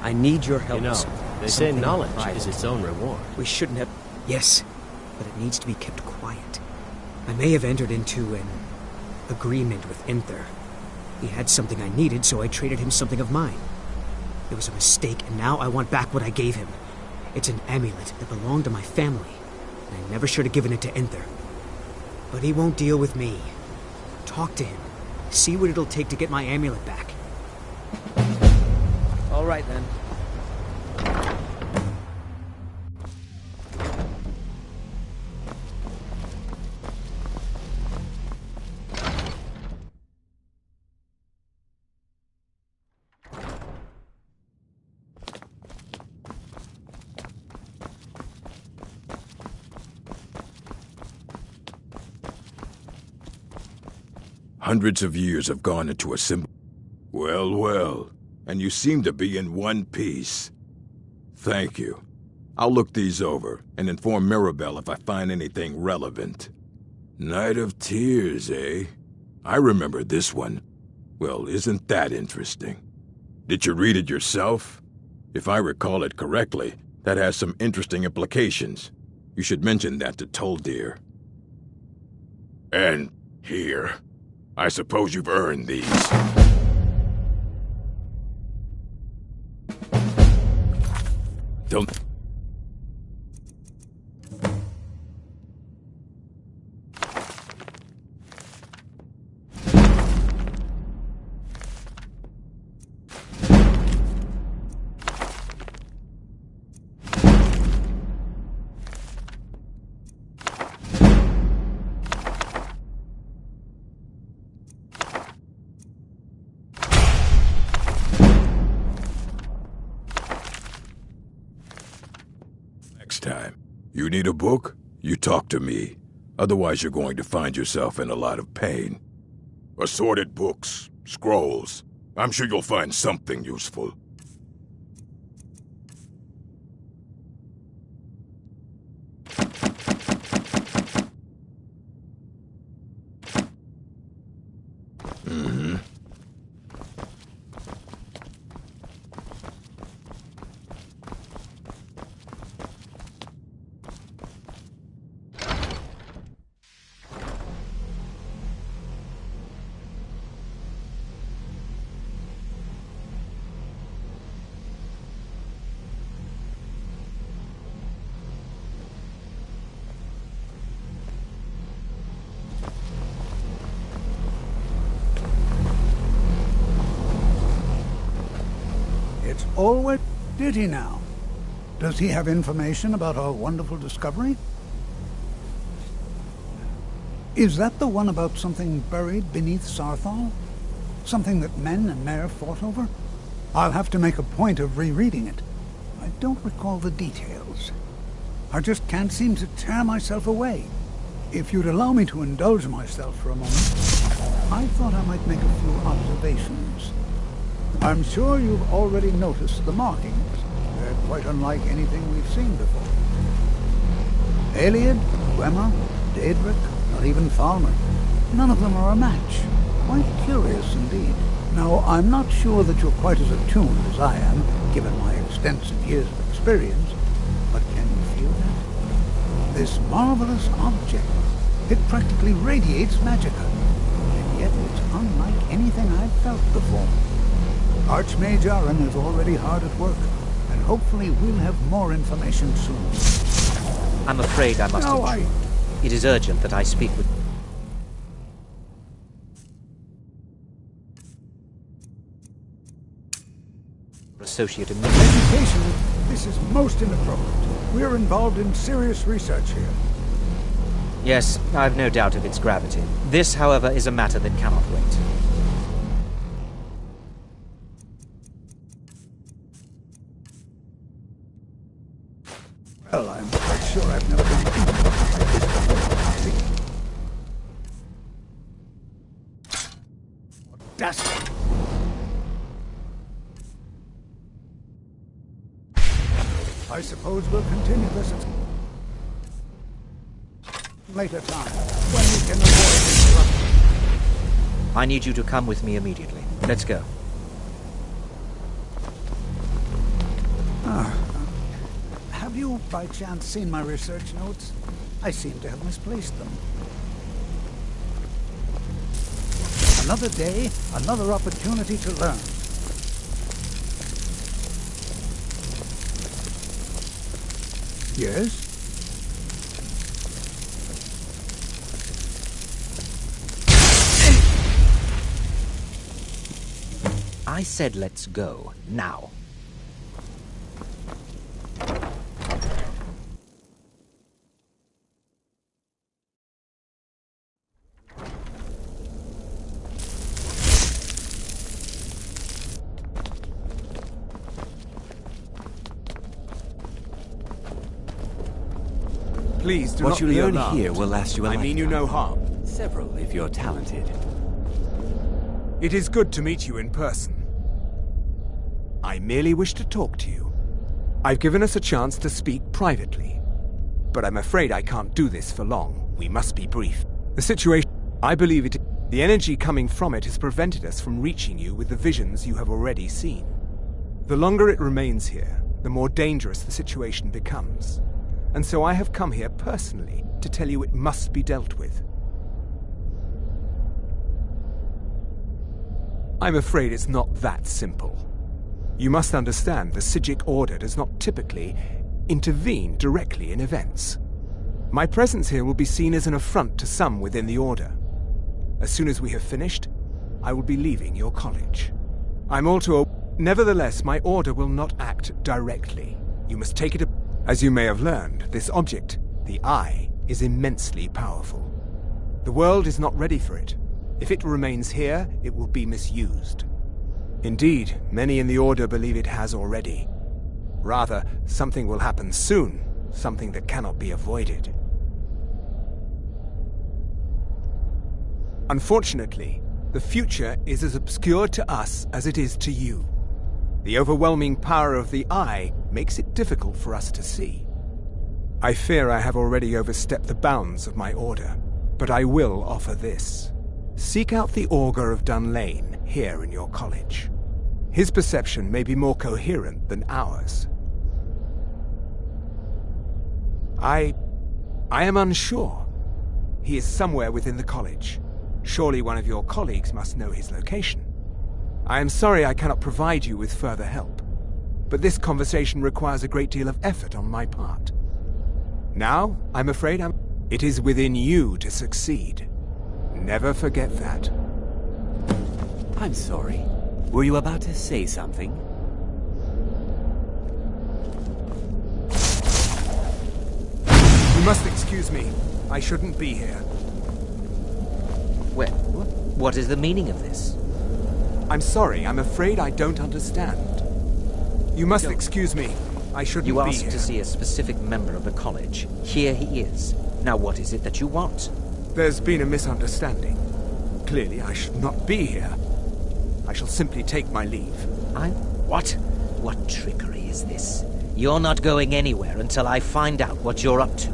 C: I need your help.
H: You know, they say
C: Something
H: knowledge
C: vital.
H: is its own reward.
C: We shouldn't have... Yes, but it needs to be kept quiet. I may have entered into an agreement with Enther. He had something I needed, so I traded him something of mine. It was a mistake, and now I want back what I gave him. It's an amulet that belonged to my family, and I never should have given it to Enther. But he won't deal with me. Talk to him. See what it'll take to get my amulet back. All right, then.
E: Hundreds of years have gone into a simple... Well, well. And you seem to be in one piece. Thank you. I'll look these over and inform Mirabelle if I find anything relevant. Night of Tears, eh? I remember this one. Well, isn't that interesting? Did you read it yourself? If I recall it correctly, that has some interesting implications. You should mention that to Toldir. And here. I suppose you've earned these. Don't... Time. You need a book? You talk to me. Otherwise you're going to find yourself in a lot of pain. Assorted books, scrolls. I'm sure you'll find something useful. Mm-hmm.
L: Always did he now? Does he have information about our wonderful discovery? Is that the one about something buried beneath Sarthal? Something that men and Mare fought over? I'll have to make a point of rereading it. I don't recall the details. I just can't seem to tear myself away. If you'd allow me to indulge myself for a moment, I thought I might make a few observations. I'm sure you've already noticed the markings. They're quite unlike anything we've seen before. Eliad, Gwema, Daedric, not even Falmer. None of them are a match. Quite curious indeed. Now, I'm not sure that you're quite as attuned as I am, given my extensive years of experience, but can you feel that? This marvelous object, it practically radiates magicka, and yet it's unlike anything I've felt before. Archmage Aaron is already hard at work, and hopefully we'll have more information soon.
R: I'm afraid I must...
L: No,
R: It is urgent that I speak with... Associate immediately.
L: Education, this is most inappropriate. We're involved in serious research here.
R: Yes, I've no doubt of its gravity. This, however, is a matter that cannot wait.
L: Well, I'm quite sure I've never been like this before. Audacity! I suppose we'll continue this at later time, when we can avoid interruption.
R: I need you to come with me immediately. Let's go.
L: Have you, by chance, seen my research notes? I seem to have misplaced them. Another day, another opportunity to learn. Yes?
R: I said let's go, now.
N: Please do
B: What
N: not
B: you
N: be
B: learn
N: alarmed.
B: here will last you a
N: I mean you no harm.
B: Several, if you're talented.
N: It is good to meet you in person. I merely wish to talk to you. I've given us a chance to speak privately. But I'm afraid I can't do this for long. We must be brief. The situation, I believe it, the energy coming from it has prevented us from reaching you with the visions you have already seen. The longer it remains here, the more dangerous the situation becomes. And so I have come here personally to tell you it must be dealt with. I'm afraid it's not that simple. You must understand the Psijic Order does not typically intervene directly in events. My presence here will be seen as an affront to some within the Order. As soon as we have finished, I will be leaving your college. I'm all too Nevertheless, my Order will not act directly. You must take it. As you may have learned, this object, the Eye, is immensely powerful. The world is not ready for it. If it remains here, it will be misused. Indeed, many in the Order believe it has already. Rather, something will happen soon, something that cannot be avoided. Unfortunately, the future is as obscure to us as it is to you. The overwhelming power of the Eye makes it difficult for us to see. I fear I have already overstepped the bounds of my Order, but I will offer this. Seek out the Augur of Dunlane here in your college. His perception may be more coherent than ours. I am unsure. He is somewhere within the college. Surely one of your colleagues must know his location. I am sorry I cannot provide you with further help, but this conversation requires a great deal of effort on my part. Now, I'm afraid it is within you to succeed. Never forget that.
B: I'm sorry. Were you about to say something?
N: You must excuse me. I shouldn't be here.
R: Well, what is the meaning of this?
N: I'm sorry. I'm afraid I don't understand. You must excuse me. I shouldn't be here.
R: You asked to see a specific member of the college. Here he is. Now what is it that you want?
N: There's been a misunderstanding. Clearly, I should not be here. I shall simply take my leave.
R: What? What trickery is this? You're not going anywhere until I find out what you're up to.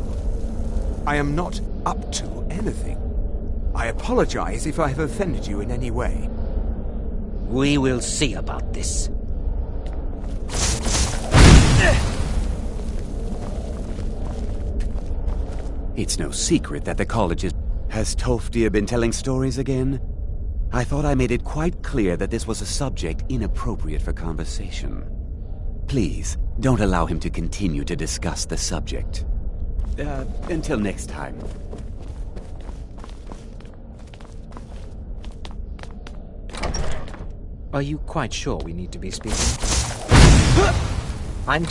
N: I am not up to anything. I apologize if I have offended you in any way.
R: We will see about this.
B: It's no secret that the college is... Has Toftia been telling stories again? I thought I made it quite clear that this was a subject inappropriate for conversation. Please, don't allow him to continue to discuss the subject. Until next time.
R: Are you quite sure we need to be speaking? I'm...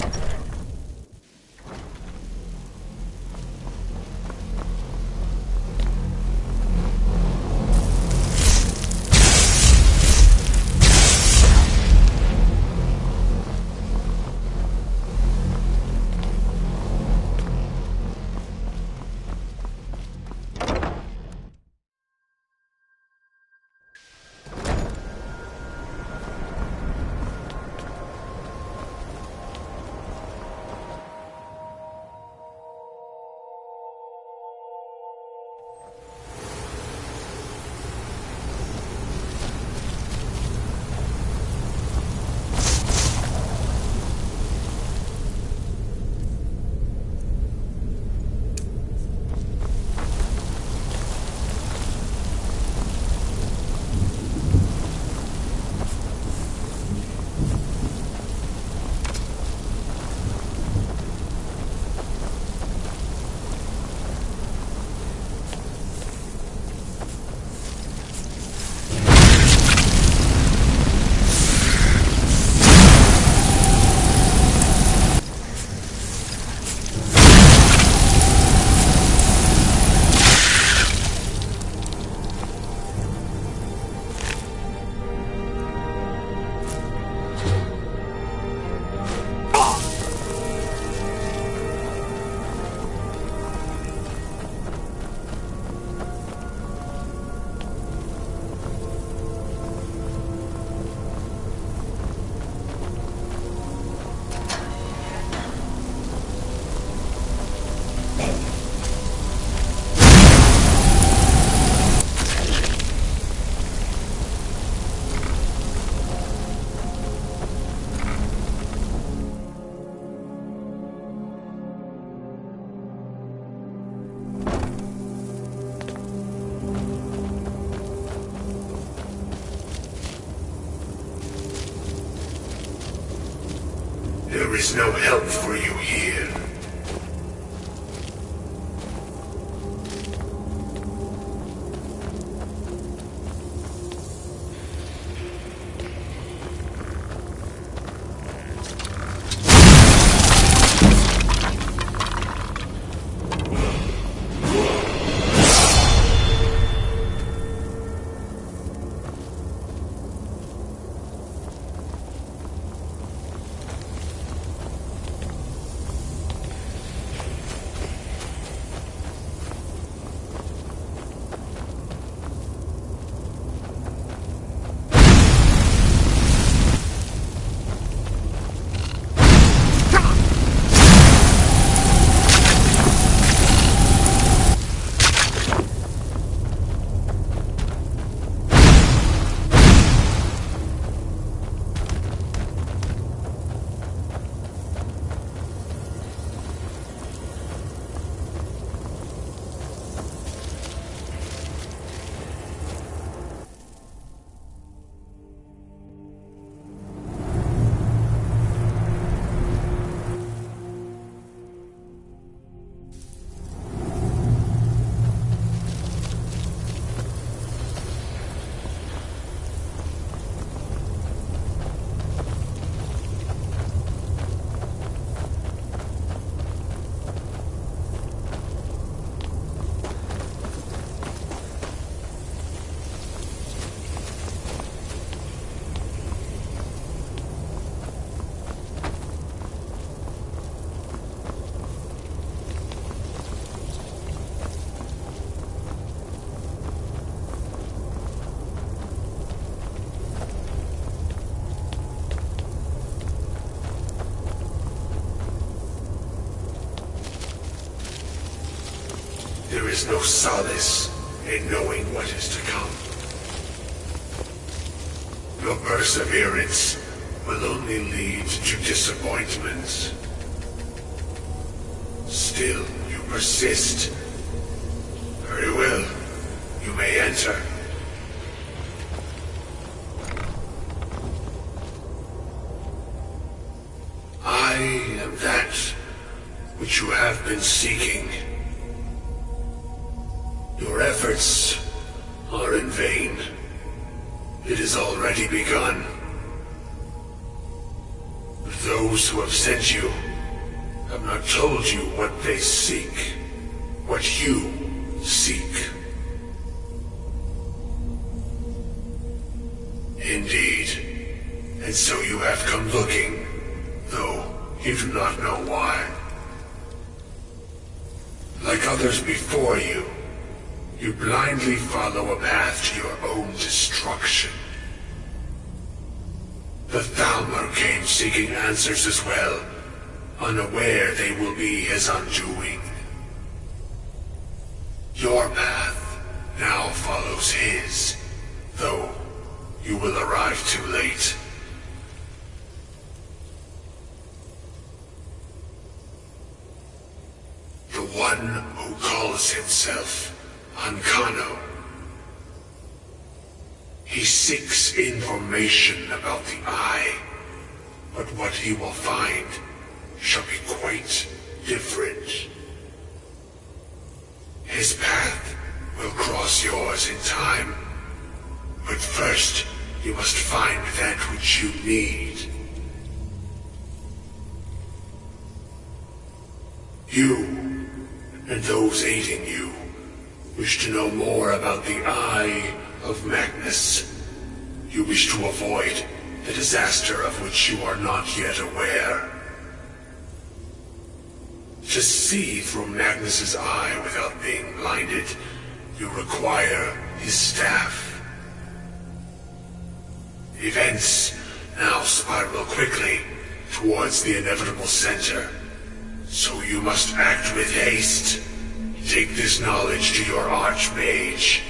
S: There is no help for you here. There is no solace in knowing what is to come. Your perseverance will only lead to disappointments. Still, you persist. Very well. You may enter. I am that which you have been seeking. Your efforts are in vain. It has already begun. Those who have sent you have not told you what they seek, what you seek. Indeed. And so you have come looking, though you do not know why. Like others before you, you blindly follow a path to your own destruction. The Thalmor came seeking answers as well, unaware they will be his undoing. Your path now follows his, though you will arrive too late. The one who calls himself Ancano. He seeks information about the Eye, but what he will find shall be quite different. His path will cross yours in time, but first you must find that which you need. You, and those aiding you, wish to know more about the Eye of Magnus. You wish to avoid the disaster of which you are not yet aware. To see through Magnus's eye without being blinded, you require his staff. Events now spiral quickly towards the inevitable center, so you must act with haste. Take this knowledge to your Archmage.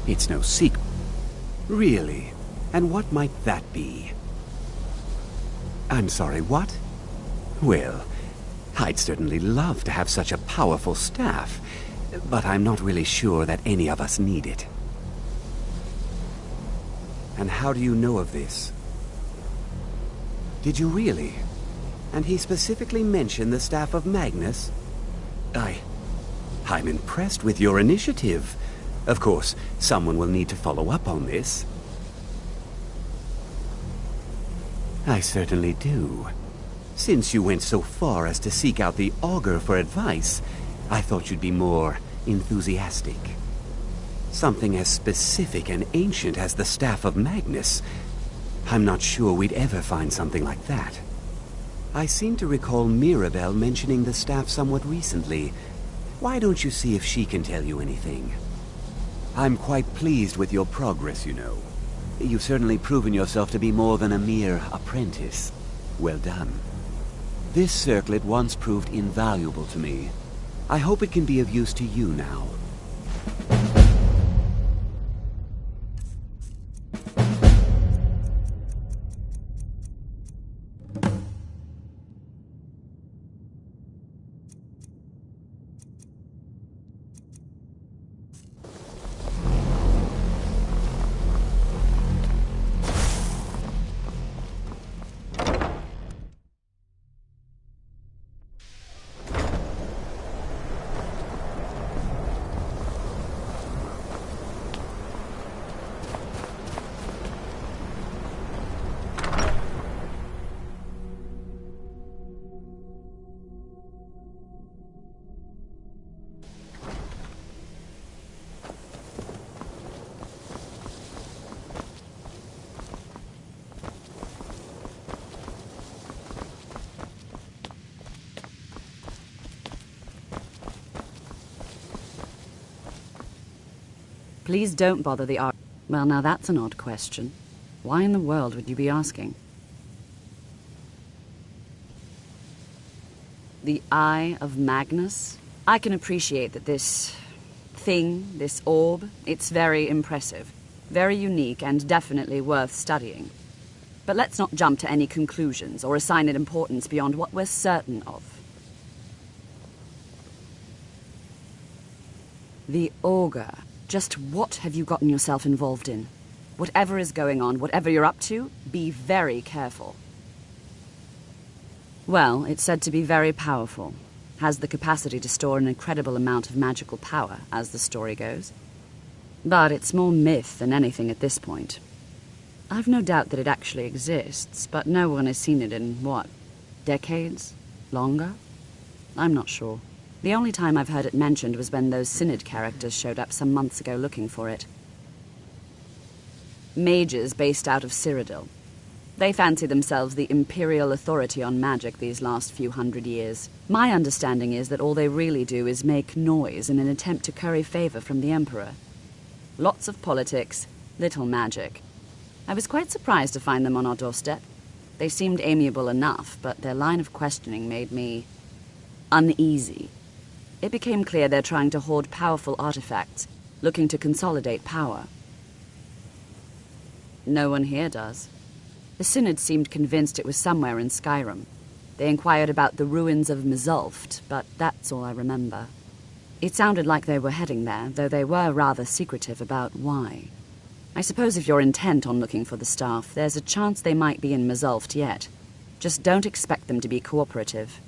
B: It's no secret. Really? And what might that be? I'm sorry, what? Well, I'd certainly love to have such a powerful staff, but I'm not really sure that any of us need it. And how do you know of this? Did you really? And he specifically mentioned the staff of Magnus? I'm impressed with your initiative. Of course, someone will need to follow up on this. I certainly do. Since you went so far as to seek out the Augur for advice, I thought you'd be more enthusiastic. Something as specific and ancient as the Staff of Magnus. I'm not sure we'd ever find something like that. I seem to recall Mirabelle mentioning the staff somewhat recently. Why don't you see if she can tell you anything? I'm quite pleased with your progress, you know. You've certainly proven yourself to be more than a mere apprentice. Well done. This circlet once proved invaluable to me. I hope it can be of use to you now.
T: Please don't bother the art. Well, now that's an odd question. Why in the world would you be asking? The Eye of Magnus? I can appreciate that this thing, this orb, it's very impressive, very unique, and definitely worth studying. But let's not jump to any conclusions or assign it importance beyond what we're certain of. The Augur. Just what have you gotten yourself involved in? Whatever is going on, whatever you're up to, be very careful. Well, it's said to be very powerful. Has the capacity to store an incredible amount of magical power, as the story goes. But it's more myth than anything at this point. I've no doubt that it actually exists, but no one has seen it in, what, decades? Longer? I'm not sure. The only time I've heard it mentioned was when those Synod characters showed up some months ago looking for it. Mages based out of Cyrodiil. They fancy themselves the imperial authority on magic these last few hundred years. My understanding is that all they really do is make noise in an attempt to curry favor from the Emperor. Lots of politics, little magic. I was quite surprised to find them on our doorstep. They seemed amiable enough, but their line of questioning made me uneasy. It became clear they're trying to hoard powerful artifacts, looking to consolidate power. No one here does. The Synod seemed convinced it was somewhere in Skyrim. They inquired about the ruins of Mzulft, but that's all I remember. It sounded like they were heading there, though they were rather secretive about why. I suppose if you're intent on looking for the staff, there's a chance they might be in Mzulft yet. Just don't expect them to be cooperative.